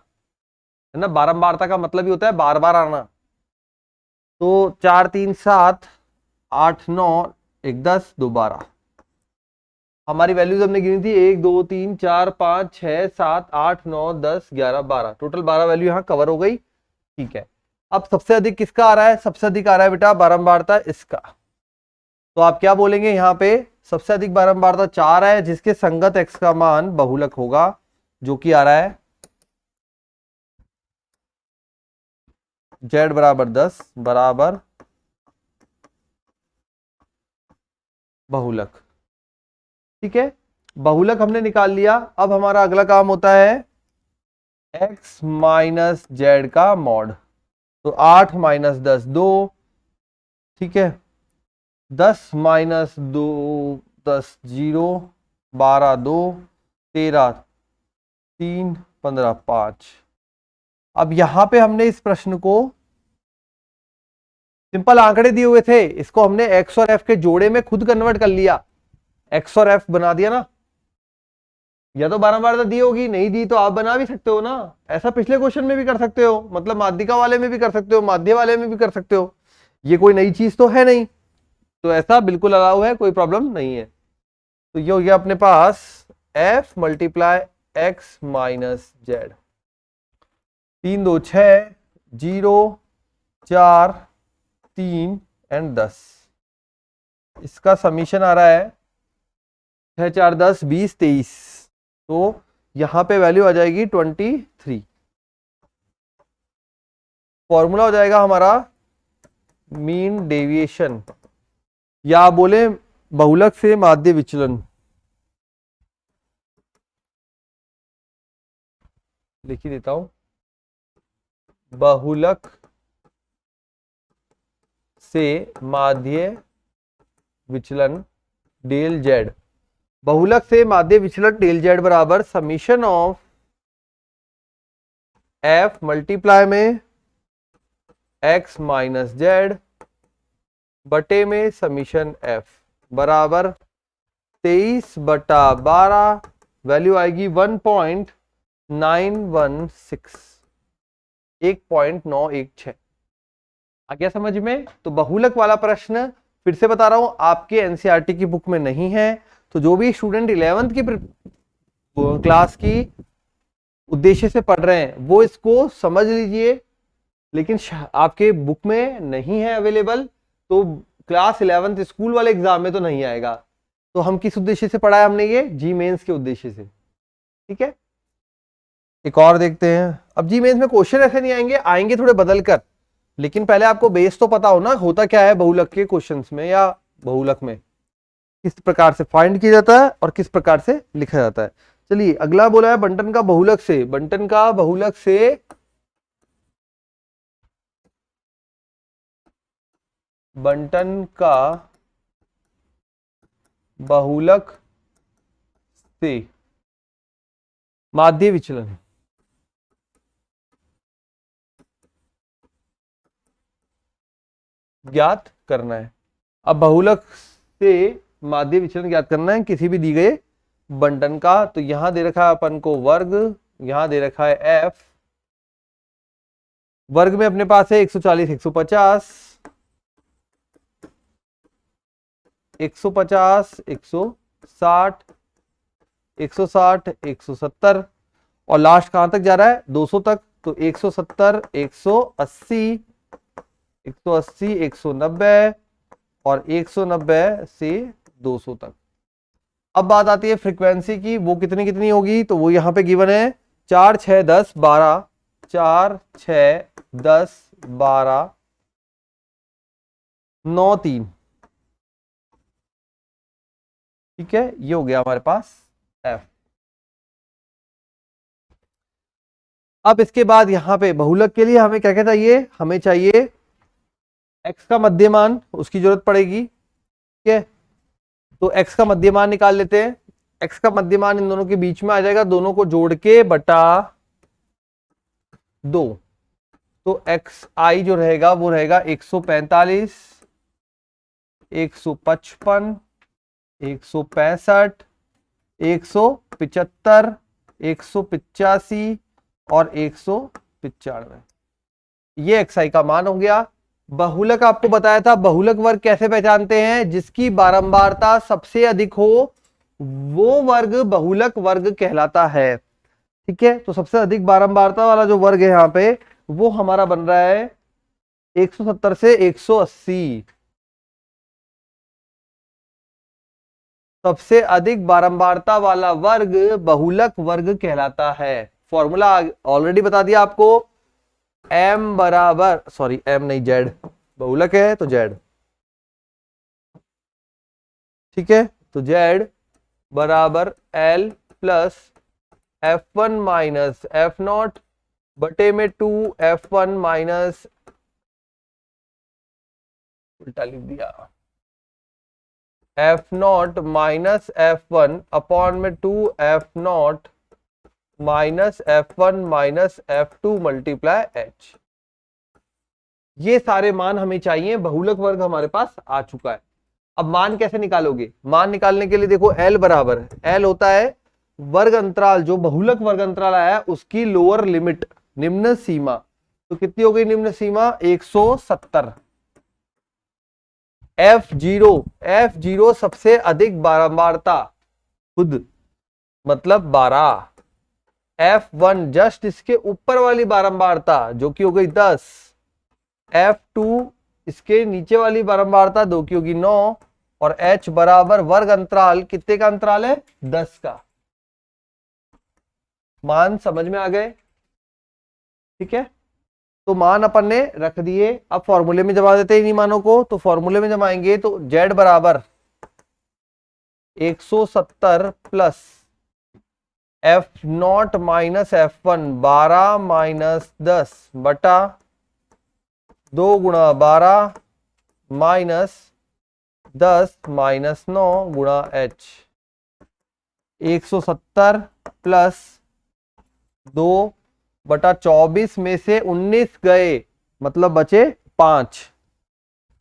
है ना, बारंबारता का मतलब ही होता है बार बार आना। तो 4 3 7 8 9 1 10 2 12, हमारी वैल्यूज हमने गिनी थी 1 2 3 4 5 6 7 8 9 10 11 12, टोटल 12 वैल्यू यहाँ कवर हो गई। ठीक है, अब सबसे अधिक किसका आ रहा है, सबसे अधिक आ रहा है बेटा बारंबारता इसका। तो आप क्या बोलेंगे यहाँ पे, सबसे अधिक बारंबारता 4 है, जिसके संगत x का मान बहुलक होगा, जो कि आ रहा है z बराबर 10 बराबर बहुलक। ठीक है, बहुलक हमने निकाल लिया। अब हमारा अगला काम होता है x माइनस जेड का मॉड। तो 8 माइनस 10 2, ठीक है, 10 माइनस 2 10 0, 12 2, 13 3, 15 5। अब यहां पे हमने इस प्रश्न को, सिंपल आंकड़े दिए हुए थे, इसको हमने x और f के जोड़े में खुद कन्वर्ट कर लिया, x और f बना दिया ना। या तो बारंबारता दी होगी, नहीं दी तो आप बना भी सकते हो ना, ऐसा पिछले क्वेश्चन में भी कर सकते हो, मतलब माध्यिका वाले में भी कर सकते हो, माध्य वाले में भी कर सकते हो, ये कोई नई चीज तो है नहीं, तो ऐसा बिल्कुल अलाउ है, कोई प्रॉब्लम नहीं है। तो ये हो गया अपने पास f multiply X minus Z, 3 2 6 0 4 3 and 10, इसका समीशन आ रहा है 6 4 10 20 23, तो यहां पे वैल्यू आ जाएगी 23। फॉर्मूला हो जाएगा हमारा मीन डेविएशन, या बोले बहुलक से माध्य विचलन, लिख ही देता हूं, बहुलक से माध्य विचलन डेल जेड, बहुलक से माध्य विचलन डेल जेड बराबर समीशन ऑफ एफ मल्टीप्लाई में एक्स माइनस जेड बटे में समीशन एफ बराबर 23/12, वैल्यू आएगी 1.916, 1.916। आ गया समझ में। तो बहुलक वाला प्रश्न फिर से बता रहा हूं, आपके एनसीईआरटी की बुक में नहीं है, तो जो भी स्टूडेंट 11th की क्लास की उद्देश्य से पढ़ रहे हैं वो इसको समझ लीजिए, लेकिन आपके बुक में नहीं है अवेलेबल, तो क्लास 11th स्कूल वाले एग्जाम में तो नहीं आएगा। तो हम किस उद्देश्य से पढ़ा है हमने, ये जी मेंस के उद्देश्य से। ठीक है, एक और देखते हैं। अब जी मेंस में क्वेश्चन ऐसे नहीं आएंगे, आएंगे थोड़े बदल कर, लेकिन पहले आपको बेस तो पता हो ना, होता क्या है बहुलक के क्वेश्चंस में या बहुलक में, किस प्रकार से फाइंड किया जाता है और किस प्रकार से लिखा जाता है। चलिए अगला बोला है बंटन का बहुलक से, बंटन का बहुलक से बंटन का बहुलक से माध्य विचलन ज्ञात करना है। अब बहुलक से माध्य विचलन ज्ञात करना है किसी भी दी गए बंटन का। तो यहां दे रखा है अपन को वर्ग, यहां दे रखा है एफ, वर्ग में अपने पास है 140 150 150 160 160 170, और लास्ट कहां तक जा रहा है 200 तक, तो 170 180 180 190 और 190 से 200 तक। अब बात आती है फ्रीक्वेंसी की, वो कितनी कितनी होगी, तो वो यहां पे गिवन है 4 6 10 12, 4 6 10 12 9 3। ठीक है, ये हो गया हमारे पास एफ। अब इसके बाद यहां पे बहुलक के लिए हमें क्या क्या चाहिए, हमें चाहिए x का मध्यमान, उसकी जरूरत पड़ेगी। ठीक है, तो x का मध्यमान निकाल लेते हैं। x का मध्यमान इन दोनों के बीच में आ जाएगा, दोनों को जोड़ के बटा 2, तो xi जो रहेगा वो रहेगा 145, 155, 165, 175, 185 और 195। ये एक्सआई का मान हो गया। बहुलक आपको बताया था, बहुलक वर्ग कैसे पहचानते हैं? जिसकी बारंबारता सबसे अधिक हो वो वर्ग बहुलक वर्ग कहलाता है। ठीक है, तो सबसे अधिक बारंबारता वाला जो वर्ग है यहाँ पे वो हमारा बन रहा है 170 से 180। सबसे अधिक बारंबारता वाला वर्ग बहुलक वर्ग कहलाता है। फॉर्मूला ऑलरेडी बता दिया आपको, m बराबर, सॉरी m नहीं z, बहुलक है तो z। ठीक है, तो z बराबर l plus f1 minus f0 बटे में 2f1 माइनस, उल्टा लिख दिया, f0 माइनस f1 अपॉन में 2f0 minus f1 minus f2 multiply h। ये सारे मान हमें चाहिए, बहुलक वर्ग हमारे पास आ चुका है। अब मान कैसे निकालोगे? मान निकालने के लिए देखो L बराबर है, L होता है वर्ग अंतराल, जो बहुलक वर्ग अंतराल आया है उसकी लोअर लिमिट, निम्न सीमा। तो कितनी हो गई निम्न सीमा? 170। F0 सबसे अधिक बारंबारता खुद, मतलब 12। F1 जस्ट इसके ऊपर वाली बारंबारता जो कि हो गई 10। F2 इसके नीचे वाली बारंबारता 2 की होगी 9। और H बराबर वर्ग अंतराल, कितने का अंतराल है? 10 का। मान समझ में आ गए? ठीक है, तो मान अपन ने रख दिए। अब फॉर्मूले में जमा देते हैं इन्हीं मानों को। तो फॉर्मूले में जमाएंगे तो Z बराबर 170 plus F0 minus F1 12 minus 10 बटा 2 गुणा 12 माइनस 10 माइनस 9 गुणा H। 170 प्लस 2 बटा 24 में से 19 गए, मतलब बचे 5।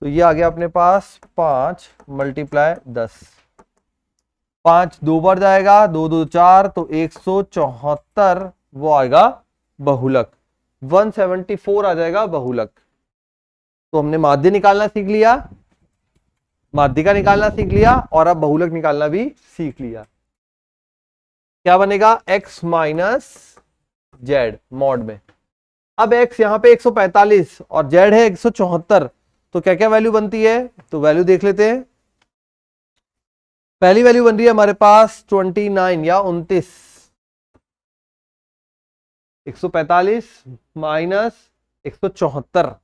तो ये आ गया अपने पास 5 मल्टीप्लाई 10। 5 दो बार जाएगा, 2 2 4, तो 174 वो आएगा बहुलक। 174 आ जाएगा बहुलक। तो हमने माध्य निकालना सीख लिया, माध्यिका निकालना सीख लिया, और अब बहुलक निकालना भी सीख लिया। क्या बनेगा? x माइनस जेड मॉड में। अब x यहाँ पे 145 और z है 174, तो क्या क्या वैल्यू बनती है? तो वैल्यू देख लेते हैं। पहली वैल्यू बन रही है हमारे पास 29 या 29। 145 माइनस 174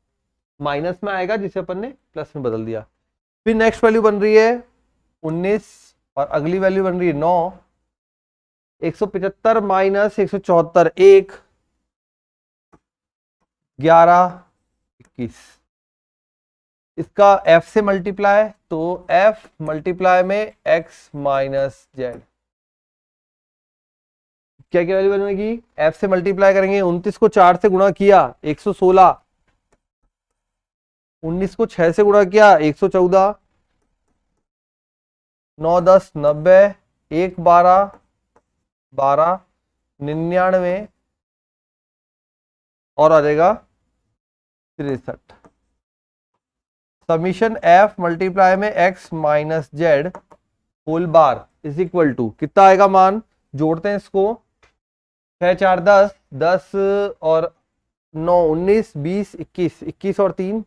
माइनस में आएगा, जिसे अपन ने प्लस में बदल दिया। फिर नेक्स्ट वैल्यू बन रही है 19 और अगली वैल्यू बन रही है 9। 175 माइनस 174 1, 11, 21। इसका f से मल्टीप्लाई, तो f मल्टीप्लाई में x माइनस जेड। क्या क्या वैल्यू बनेगी? f से मल्टीप्लाई करेंगे, 29 को 4 से गुणा किया 116, 19 को 6 से गुणा किया 114, 9 10 90, 1 12 12, 99 और आ जाएगा 63। समीशन f मल्टीप्लाई में x minus Z whole bar is equal to कितना आएगा मान? जोड़ते हैं इसको, 6 4 10, 10 और 9 19, 20 21, 21 और 3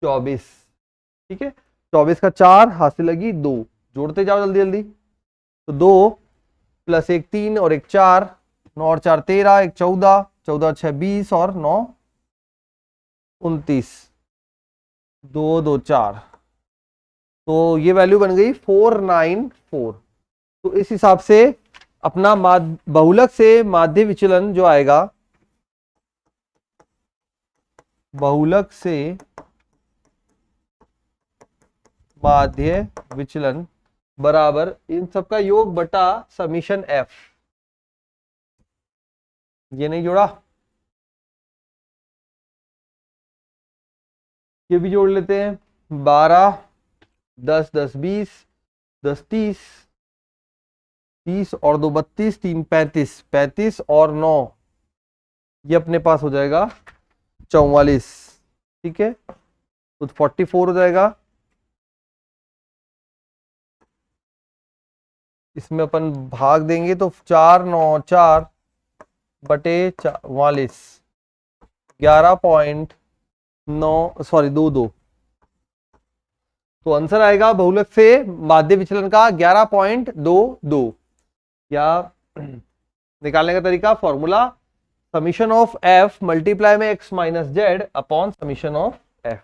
24। ठीक है, 24 का 4 हाथ से लगी 2, जोड़ते जाओ जल्दी जल्दी। तो 2 प्लस 1 3 और 1 4, 9 और 4 13, 1 14, 14 और 6 20 और 9 29, 2 2 4। तो ये वैल्यू बन गई 494। तो इस हिसाब से अपना बहुलक से माध्य विचलन जो आएगा, बहुलक से माध्य विचलन बराबर इन सबका योग बटा समीशन f। ये नहीं जोड़ा, ये भी जोड़ लेते हैं। 12, 10 10 20, 10 30, 30 और 2 32, 3 35, 35 और 9 ये अपने पास हो जाएगा 44। ठीक है, तो 44 हो जाएगा। इसमें अपन भाग देंगे तो 4 9 4 बटे 44, 11.9 सॉरी 22। तो आंसर आएगा बहुलक से माध्य विचलन का 11.22। या निकालने का तरीका, formula summation of F multiply में X minus Z upon summation of F.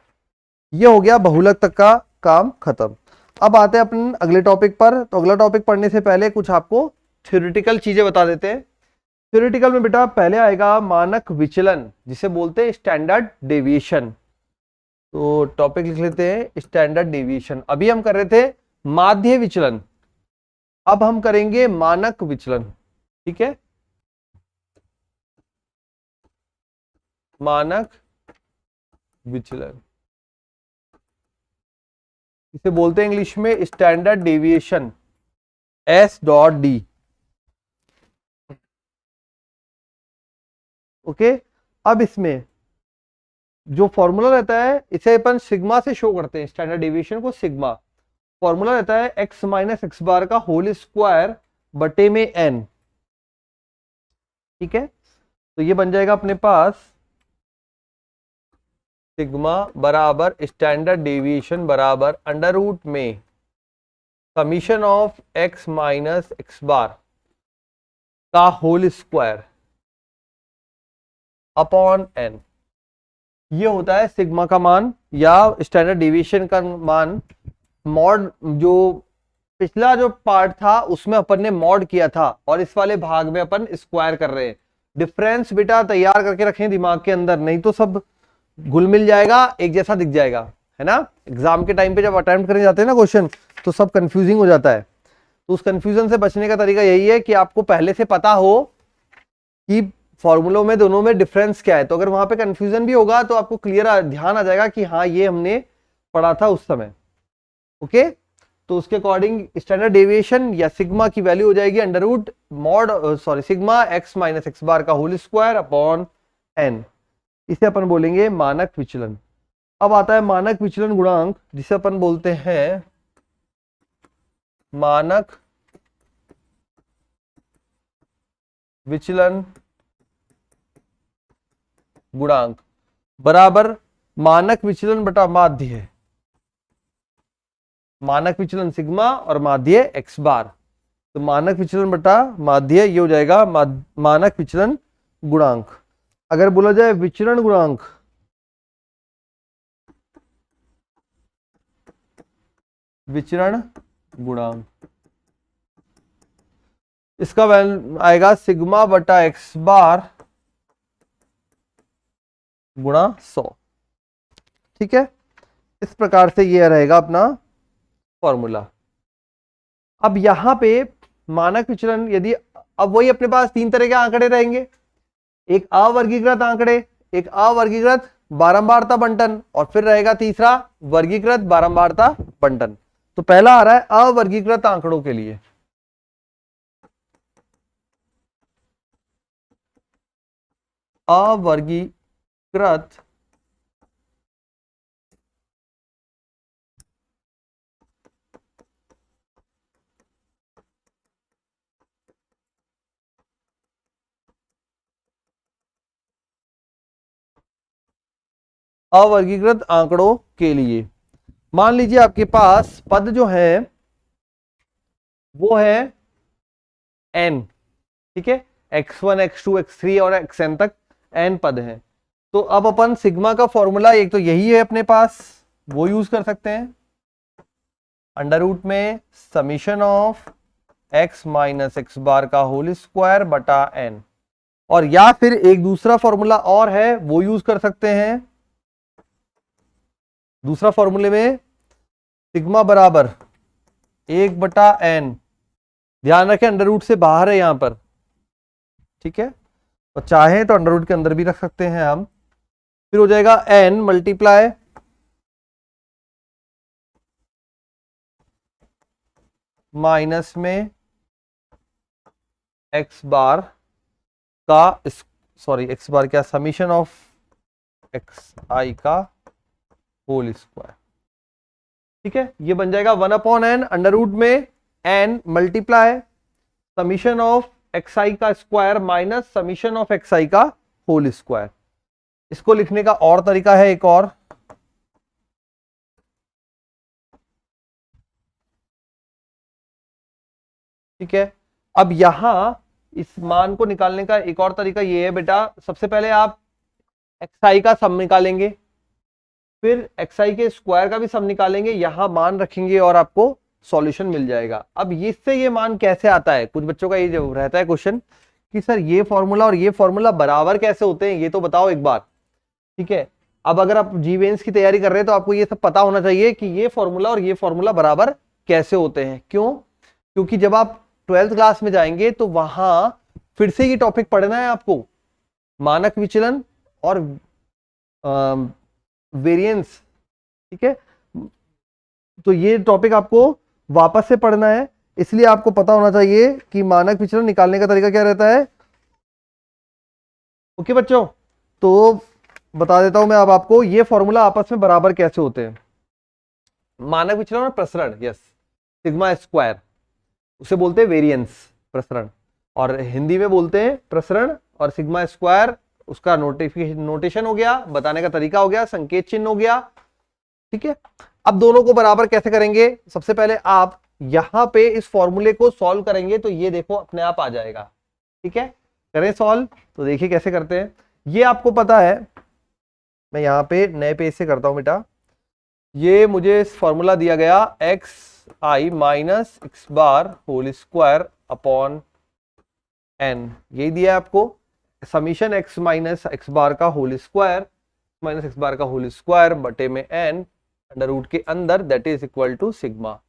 ये हो गया बहुलक तक का काम खत्म। अब आते हैं अपन अगले टॉपिक पर। तो अगला टॉपिक पढ़ने से पहले कुछ आपको थ्योरेटिकल चीजें बता देते हैं। थ्योरेटिकल में बेटा पहले आएगा मानक विचलन, जिसे बोलते हैं स्टैंडर्ड डेविएशन। तो टॉपिक लिख लेते हैं स्टैंडर्ड डेविएशन। अभी हम कर रहे थे माध्य विचलन, अब हम करेंगे मानक विचलन। ठीक है, मानक विचलन इसे बोलते हैं इंग्लिश में स्टैंडर्ड डेविएशन, S.D। ओके, अब इसमें जो फॉर्मूला रहता है इसे अपन सिग्मा से शो करते हैं, स्टैंडर्ड डेविएशन को सिग्मा। फॉर्मूला रहता है x माइनस एक्स बार का होल स्क्वायर बटे में n। ठीक है, तो ये बन जाएगा अपने पास सिग्मा बराबर स्टैंडर्ड डेविएशन बराबर अंडर रूट में summation of x minus x bar का होल स्क्वायर अपॉन n। ये होता है सिग्मा का मान या स्टैंडर्ड डेविएशन का मान। मॉड जो पिछला जो पार्ट था उसमें अपन ने मॉड किया था और इस वाले भाग में अपन स्क्वायर कर रहे हैं। डिफरेंस बेटा तैयार करके रखें दिमाग के अंदर, नहीं तो सब घुल मिल जाएगा, एक जैसा दिख जाएगा, है ना। एग्जाम के टाइम पे जब अटेम्प्ट करने जाते हैं ना क्वेश्चन, तो सब कंफ्यूजिंग हो जाता है। तो उस कंफ्यूजन से बचने का तरीका यही है कि आपको पहले से पता हो कि फॉर्मूलों में दोनों में डिफरेंस क्या है। तो अगर वहां पे कंफ्यूजन भी होगा तो आपको क्लियर ध्यान आ जाएगा कि हाँ ये हमने पढ़ा था उस समय। ओके, तो उसके अकॉर्डिंग स्टैंडर्ड डेविएशन या सिग्मा की वैल्यू हो जाएगी under root mod sigma x minus x bar का होल स्क्वायर अपॉन n। इसे अपन बोलेंगे मानक विचलन। अब आता है मानक विचलन गुणांक, जिसे अपन बोलते हैं मानक विचलन गुणांक बराबर मानक विचलन बटा माध्य है। मानक विचलन सिग्मा और माध्य एक्स बार। तो मानक विचलन बटा माध्य ये हो जाएगा मानक विचलन गुणांक। अगर बोला जाए विचरण गुणांक, विचरण गुणांक इसका वैल्यू आएगा सिग्मा बटा एक्स बार गुणा 100। ठीक है, इस प्रकार से ये रहेगा अपना फॉर्मूला। अब यहां पे मानक विचलन यदि, अब वही अपने पास तीन तरह के आंकड़े रहेंगे, एक अवर्गीकृत आंकड़े, एक अवर्गीकृत बारंबारता बंटन और फिर रहेगा तीसरा वर्गीकृत बारंबारता बंटन। तो पहला आ रहा है अवर्गीकृत आंकड़ों के लिए। अवर्गीकृत अवर्गीकृत आंकड़ों के लिए मान लीजिए आपके पास पद जो है वो है n। ठीक है, x1 x2 x3 और xn तक n पद हैं। तो अब अपन सिग्मा का फॉर्मूला एक तो यही है अपने पास, वो यूज कर सकते हैं अंडर रूट में summation of x minus x bar का होल स्क्वायर बटा n। और या फिर एक दूसरा फॉर्मूला और है वो यूज कर सकते हैं। दूसरा फॉर्मूले में सिग्मा बराबर 1/n, ध्यान रखें अंडर रूट से बाहर है यहां पर। ठीक है, और चाहे तो अंडर रूट के अंदर भी रख सकते हैं हम। फिर हो जाएगा n मल्टीप्लाई माइनस में एक्स बार का, सॉरी एक्स बार क्या, समीशन ऑफ एक्स आई का होल स्क्वायर। ठीक है, ये बन जाएगा 1/n अंडर रूट में n multiply summation of X आई का square minus summation of X आई का होल स्क्वायर। इसको लिखने का और तरीका है एक और, ठीक है। अब यहां इस मान को निकालने का एक और तरीका ये है बेटा, सबसे पहले आप एक्स आई का सम निकालेंगे, फिर एक्स आई के स्क्वायर का भी सम निकालेंगे, यहां मान रखेंगे और आपको सॉल्यूशन मिल जाएगा। अब इससे ये मान कैसे आता है, कुछ बच्चों का ये जो रहता है क्वेश्चन कि सर ये फॉर्मूला और ये फॉर्मूला बराबर कैसे होते हैं, ये तो बताओ एक बार। ठीक है, अब अगर आप जी मेंस की तैयारी कर रहे हैं तो आपको ये सब पता होना चाहिए कि ये फॉर्मूला और ये फॉर्मूला बराबर कैसे होते हैं। क्यों? क्योंकि जब आप 12th क्लास में जाएंगे तो वहां फिर से ये टॉपिक पढ़ना है आपको, मानक विचलन और वेरिएंस। ठीक है, तो ये टॉपिक आपको वापस से पढ़ना है, इसलिए आपको पता होना चाहिए कि मानक विचलन निकालने का तरीका क्या रहता है। ओके बच्चों, तो बता देता हूं मैं अब आपको ये फॉर्मूला आपस में बराबर कैसे होते हैं। मानक विचलन और प्रसरण, यस, सिग्मा स्क्वायर उसे बोलते हैं वेरिएंस, प्रसरण, और हिंदी में बोलते हैं प्रसरण, और सिग्मा स्क्वायर उसका नोटेशन हो गया, बताने का तरीका हो गया, संकेत चिन्ह हो गया। ठीक है, अब दोनों को बराबर कैसे करेंगे, सबसे पहले आप यहां पे इस फॉर्मूले को सॉल्व करेंगे तो ये देखो अपने आप आ जाएगा। ठीक है, करें सॉल्व, तो देखिए कैसे करते हैं। ये आपको पता है, मैं यहां पे नए पेज से करता हूं बेटा। ये मुझे फॉर्मूला दिया गया X I minus x bar whole square upon N, यही दिया है आपको, summation X minus x bar का whole square minus x bar का होल स्क्वायर बटे में एन अंडर रूट के अंदर, that is equal to sigma.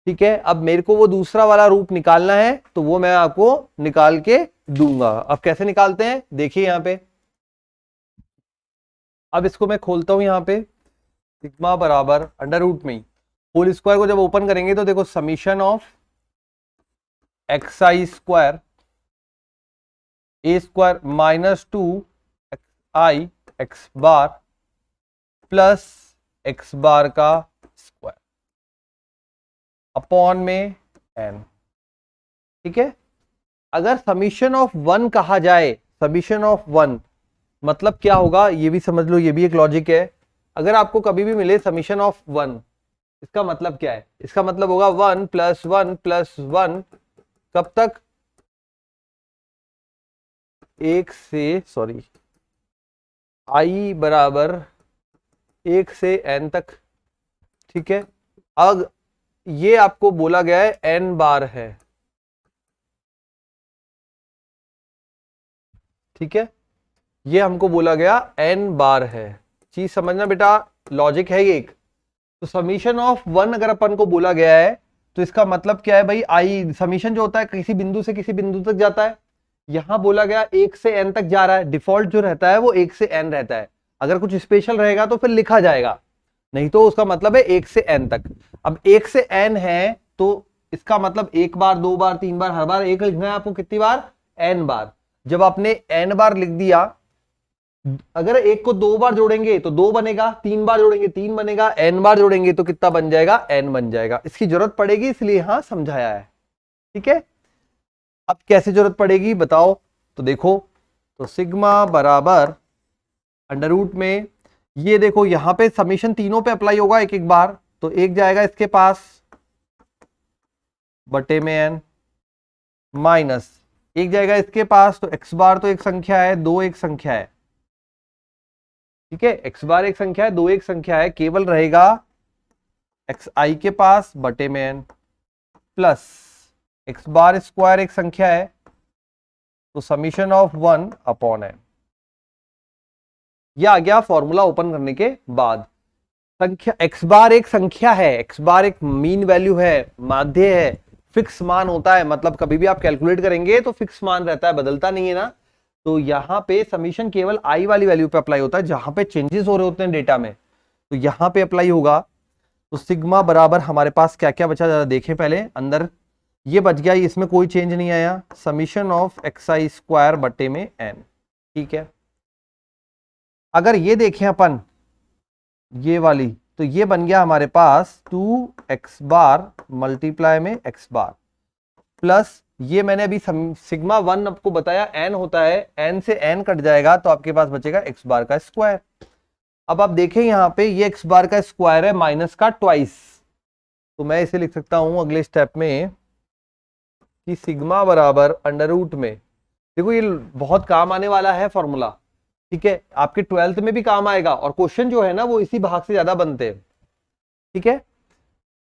ठीक है, अब मेरे को वो दूसरा वाला रूप निकालना है तो वो मैं आपको निकाल के दूंगा। अब कैसे निकालते हैं देखिए यहां पे, अब इसको मैं खोलता हूं यहां पे, सिग्मा बराबर अंडर रूट में ही होल स्क्वायर को जब ओपन करेंगे तो देखो summation of X I square A square minus 2 X I X bar plus X bar का स्क्वायर अपॉन में एन। ठीक है, अगर समीशन ऑफ 1 कहा जाए, समीशन ऑफ 1 मतलब क्या होगा ये भी समझ लो, ये भी एक लॉजिक है। अगर आपको कभी भी मिले समीशन ऑफ 1, इसका मतलब क्या है, इसका मतलब होगा 1 + 1 + 1 कब तक, 1 से, सॉरी आई बराबर 1 से n तक। ठीक है, अब ये आपको बोला गया है n बार है। ठीक है, ये हमको बोला गया n बार है, चीज समझना बेटा, लॉजिक है ये एक। तो समीशन ऑफ 1 अगर अपन को बोला गया है तो इसका मतलब क्या है भाई, आई समीशन जो होता है किसी बिंदु से किसी बिंदु तक जाता है, यहां बोला गया 1 से n तक जा रहा है, डिफॉल्ट जो रहता है वो 1 से n रहता है, अगर कुछ स्पेशल रहेगा तो फिर लिखा जाएगा, नहीं तो उसका मतलब है 1 से n तक। अब 1 से n है तो इसका मतलब 1 बार 2 बार 3 बार, हर बार 1 लिखना है आपको, कितनी बार, n बार। जब आपने n बार लिख दिया, अगर 1 को 2 बार जोड़ेंगे तो 2 बनेगा, 3 बार जोड़ेंगे 3 बनेगा, n बार जोड़ेंगे तो कितना बन जाएगा, n बन जाएगा। इसकी जरूरत पड़ेगी इसलिए यहां समझाया है। ठीक है, अब कैसे जरूरत पड़ेगी बताओ, तो देखो, तो सिग्मा बराबर अंडर रूट में, ये देखो यहां पे समीशन तीनों पे अप्लाई होगा एक एक बार, तो एक जाएगा इसके पास बटे में n माइनस एक जाएगा इसके पास, तो x बार तो एक संख्या है, 2 एक संख्या है। ठीक है, x बार एक संख्या है, 2 एक संख्या है, केवल रहेगा एक्स आई के पास बटे में n plus X bar square एक संख्या है, तो समीशन ऑफ 1 अपॉन n। यह आ गया फॉर्मूला ओपन करने के बाद। संख्या एक्स बार एक संख्या है, एक्स बार एक मीन वैल्यू है, माध्य है, फिक्स मान होता है, मतलब कभी भी आप कैलकुलेट करेंगे तो फिक्स मान रहता है, बदलता नहीं है ना। तो यहां पे समीशन केवल आई वाली वैल्यू पे अप्लाई होता है, जहां पे चेंजेस हो रहे होते हैं डेटा में, तो यहां पे अप्लाई होगा। तो सिग्मा बराबर हमारे पास क्या क्या बचा, जरा देखें पहले। अंदर ये बच गया, इसमें कोई चेंज नहीं आया, समीशन ऑफ एक्सआई स्क्वायर बटे में एन। ठीक है, अगर ये देखें अपन ये वाली, तो ये बन गया हमारे पास 2x बार मल्टीप्लाई में x बार प्लस ये मैंने अभी सिग्मा 1 आपको बताया n होता है, n से n कट जाएगा तो आपके पास बचेगा x बार का स्क्वायर। अब आप देखें यहां पे ये x बार का स्क्वायर है माइनस का ट्वाइस, तो मैं इसे लिख सकता हूं अगले स्टेप में कि सिग्मा बराबर अंडर रूट में, देखो ये बहुत काम आने वाला है फॉर्मूला, ठीक है, आपके 12th में भी काम आएगा और क्वेश्चन जो है ना वो इसी भाग से ज्यादा बनते हैं। ठीक है,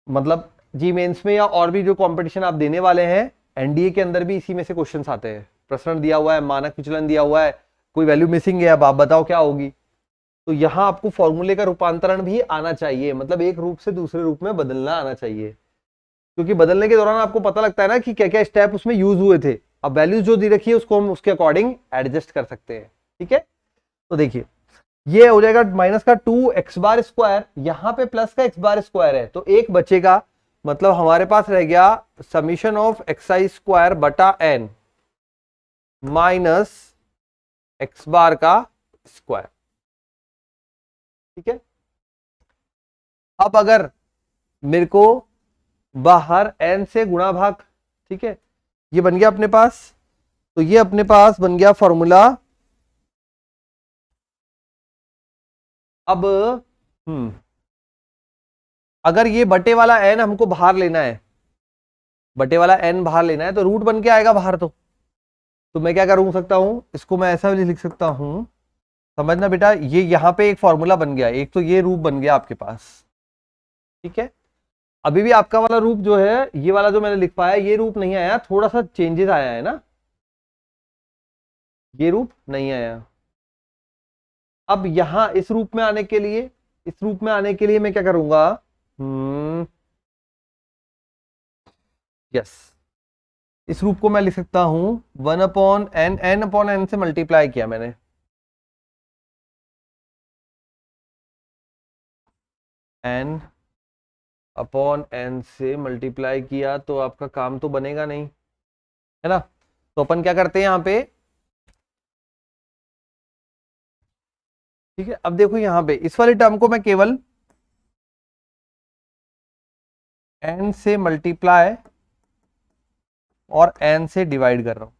मतलब जी मेंस में या और भी जो कंपटीशन आप देने वाले हैं एनडीए के अंदर भी इसी में से क्वेश्चंस आते हैं। प्रश्न दिया हुआ है, मानक विचलन दिया हुआ है, कोई वैल्यू मिसिंग है, अब आप बताओ क्या होगी। तो यहां आपको फॉर्मूले का रूपांतरण भी आना चाहिए, मतलब एक रूप से दूसरे रूप में बदलना आना चाहिए, क्योंकि बदलने के दौरान आपको पता लगता है ना कि क्या क्या स्टेप उसमें यूज हुए थे। अब वैल्यूज जो दी रखी है उसको हम उसके अकॉर्डिंग एडजस्ट कर सकते हैं। ठीक है, तो देखिए ये हो जाएगा माइनस का 2x बार स्क्वायर, यहां पे प्लस का x बार स्क्वायर है तो एक बचेगा, मतलब हमारे पास रह गया समीशन ऑफ एक्सआई स्क्वायर बटा एन माइनस x बार का स्क्वायर। ठीक है, अब अगर मेरे को बाहर n से गुणा भाग, ठीक है, ये बन गया अपने पास, तो ये अपने पास बन गया फॉर्मूला। अब अगर ये बटे वाला n हमको बाहर लेना है, बटे वाला n बाहर लेना है तो रूट बन के आएगा बाहर, तो मैं क्या करूं सकता हूं, इसको मैं ऐसा भी लिख सकता हूं, समझना बेटा, ये यहां पे एक फॉर्मूला बन गया, एक तो ये रूप बन गया आपके पास। ठीक है, अभी भी आपका वाला रूप जो है, ये वाला जो मैंने लिख पाया ये रूप नहीं आया, थोड़ा सा चेंजेस आया है ना, ये रूप नहीं आया। अब यहां इस रूप में आने के लिए, इस रूप में आने के लिए मैं क्या करूंगा, यस, इस रूप को मैं लिख सकता हूं 1/n, n/n से मल्टीप्लाई किया मैंने, n/n से मल्टीप्लाई किया तो आपका काम तो बनेगा नहीं, है ना। तो अपन क्या करते हैं यहां पे, ठीक है, अब देखो यहां पे इस वाली टर्म को मैं केवल n से मल्टीप्लाई और n से डिवाइड कर रहा हूं,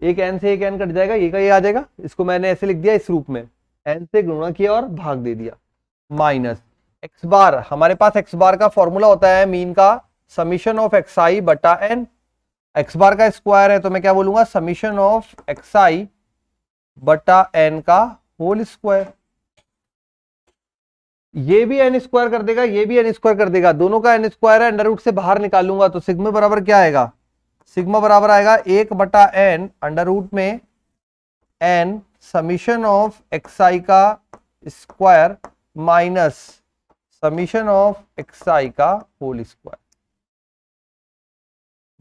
एक n से एक n कट जाएगा, ये का ये आ जाएगा, इसको मैंने ऐसे लिख दिया इस रूप में, n से गुणा किया और भाग दे दिया, माइनस x बार, हमारे पास x बार का फॉर्मूला होता है मीन का समीशन ऑफ xi बटा n, x बार का स्क्वायर है तो मैं क्या बोलूंगा, समीशन ऑफ xi बटा n का होल स्क्वायर। ये भी n स्क्वायर कर देगा, ये भी n स्क्वायर कर देगा, दोनों का n स्क्वायर है, अंडर रूट से बाहर निकालूंगा तो सिग्मा बराबर क्या आएगा, सिग्मा बराबर आएगा 1/n अंडर रूट में n समीशन ऑफ xi का square minus summation of xi का होल स्क्वायर।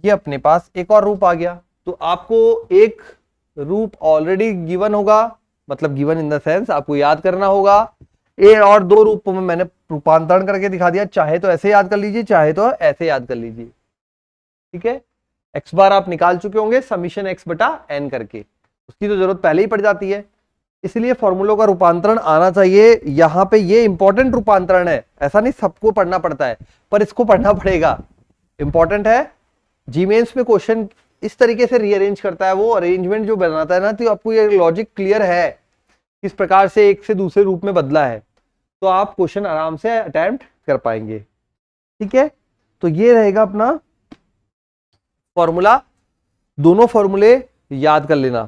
ये अपने पास एक और रूप आ गया, तो आपको एक रूप ऑलरेडी गिवन होगा, मतलब गिवन इन द सेंस आपको याद करना होगा, ए और दो रूपों में मैंने रूपांतरण करके दिखा दिया, चाहे तो ऐसे याद कर लीजिए, चाहे तो ऐसे याद कर लीजिए। ठीक है, एक्स बार आप निकाल चुके होंगे समीशन एक्स बटा एन करके, उसकी तो जरूरत पहले ही पड़ जाती है, इसलिए फॉर्मूलों का रूपांतरण आना चाहिए। यहां पे ये इंपॉर्टेंट रूपांतरण है, ऐसा नहीं सबको पढ़ना पड़ता है, पर इसको पढ़ना पड़ेगा, इंपॉर्टेंट है। जीमेंस में क्वेश्चन इस तरीके से रीअरेंज करता है, वो अरेंजमेंट जो बनाता है ना, तो आपको ये लॉजिक क्लियर है किस प्रकार से एक से दूसरे रूप में बदला है, तो आप क्वेश्चन आराम से अटेम्प्ट कर पाएंगे। ठीक है, तो ये रहेगा अपना फॉर्मूला, दोनों फॉर्मूले याद कर लेना।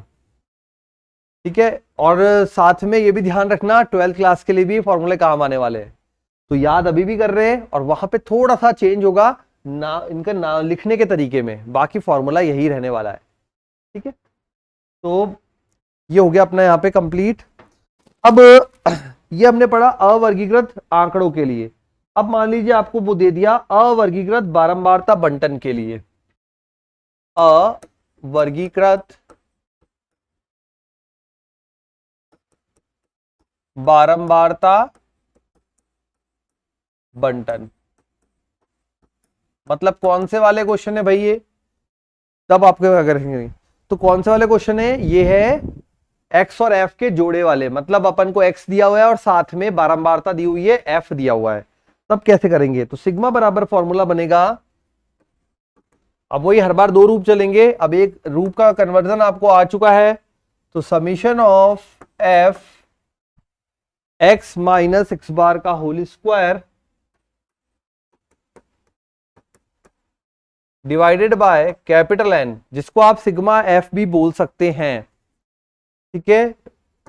ठीक है, और साथ में ये भी ध्यान रखना 12th क्लास के लिए भी फॉर्मूले काम आने वाले हैं, तो याद अभी भी कर रहे हैं, और वहां पे थोड़ा सा चेंज होगा ना, इनका ना लिखने के तरीके में, बाकी फॉर्मूला यही रहने वाला है। ठीक है, तो ये हो गया अपना यहाँ पे कंप्लीट। अब ये हमने पढ़ा अवर्गीकृत आंकड़ों के लिए। अब मान लीजिए आपको वो दे दिया अवर्गीकृत बारंबारता बंटन के लिए, अवर्गीकृत बारंबारता बंटन। मतलब कौन से वाले क्वेश्चन है भाई ये, तब आपके अगर तो कौन से वाले क्वेश्चन है ये, है एक्स और एफ के जोड़े वाले। मतलब अपन को एक्स दिया हुआ है और साथ में बारंबारता दी हुई है, एफ दिया हुआ है। तब कैसे करेंगे, तो सिग्मा बराबर फॉर्मूला बनेगा, अब वही हर बार दो रूप चलेंगे, अब एक रूप का कन्वर्जन आपको आ चुका है, तो summation of F x minus x bar का whole square divided by capital N, जिसको आप सिग्मा एफ भी बोल सकते हैं, ठीक है।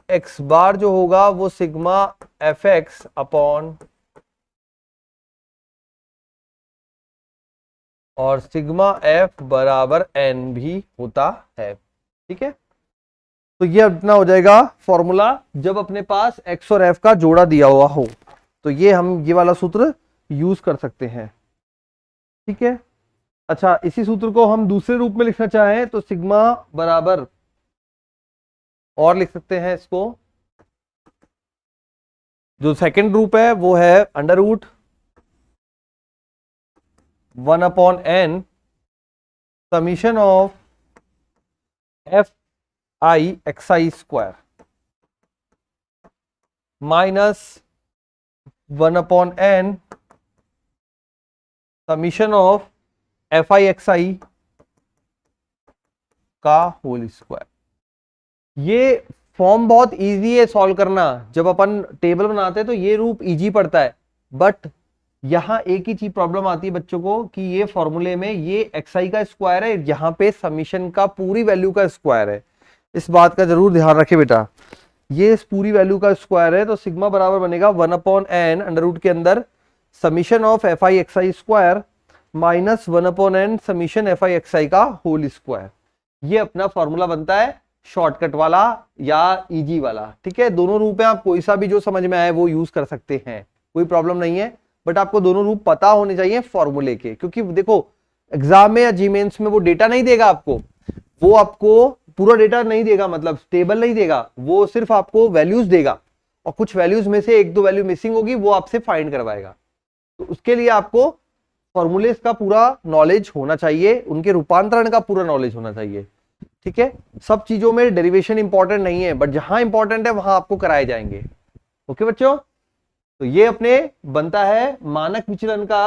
एक्स बार जो होगा वो सिग्मा एफ एक्स अपॉन और सिग्मा एफ बराबर एन भी होता है, ठीक है। तो ये अपना हो जाएगा फॉर्मूला जब अपने पास एक्स और एफ का जोड़ा दिया हुआ हो, तो ये हम ये वाला सूत्र यूज कर सकते हैं, ठीक है। अच्छा, इसी सूत्र को हम दूसरे रूप में लिखना चाहें तो सिग्मा बराबर, और लिख सकते हैं इसको, जो सेकंड रूप है वो है under root 1/n summation of f i x I square minus 1/n summation of f i x आई का होल स्क्वायर। ये फॉर्म बहुत इजी है सॉल्व करना, जब अपन टेबल बनाते हैं तो ये रूप इजी पड़ता है, बट यहां एक ही चीज प्रॉब्लम आती है बच्चों को कि ये फॉर्मूले में ये एक्स आई का स्क्वायर है, यहां पे समीशन का पूरी वैल्यू का स्क्वायर है। इस बात का जरूर ध्यान रखे बेटा, ये इस पूरी वैल्यू का स्क्वायर है, तो सिग्मा बराबर बनेगा 1/n अंडर रूट के अंदर summation of f i x I square minus 1/n summation f i x आई का होल स्क्वायर। ये अपना फॉर्मूला बनता है शॉर्टकट वाला या इजी वाला, ठीक है। दोनों रूप है, आप कोई सा भी जो समझ में आए वो यूज कर सकते हैं, कोई प्रॉब्लम नहीं है, बट आपको दोनों रूप पता होने चाहिए फॉर्मूले के, क्योंकि देखो एग्जाम में या जी मेंस में वो डेटा नहीं देगा आपको, वो आपको पूरा डेटा नहीं देगा, मतलब टेबल नहीं देगा, वो सिर्फ आपको वैल्यूज देगा, और कुछ वैल्यूज में से एक दो वैल्यू मिसिंग होगी, वो आपसे फाइंड करवाएगा। तो उसके लिए आपको फॉर्मूलेस का पूरा नॉलेज होना चाहिए, उनके रूपांतरण का पूरा नॉलेज होना चाहिए, ठीक है। सब चीजों में डेरिवेशन इंपॉर्टेंट नहीं है, बट जहां इंपॉर्टेंट है वहां आपको कराए जाएंगे, ओके बच्चों। तो ये अपने बनता है मानक विचलन का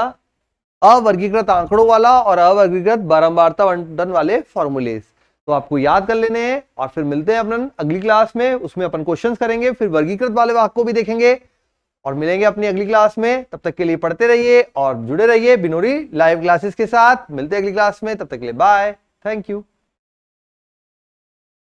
अवर्गीकृत आंकड़ों वाला और अवर्गीकृत बारंबारता बंटन वाले फॉर्मूलेस। तो आपको याद कर लेने हैं, और फिर मिलते हैं अपन अगली क्लास में, उसमें अपन क्वेश्चंस करेंगे, फिर वर्गीकृत वाले भाग को भी देखेंगे, और मिलेंगे अपनी अगली क्लास में। तब तक के लिए पढ़ते रहिए और जुड़े रहिए बिनोरी लाइव क्लासेस के साथ। मिलते हैं अगली क्लास में, तब तक के लिए बाय, थैंक यू।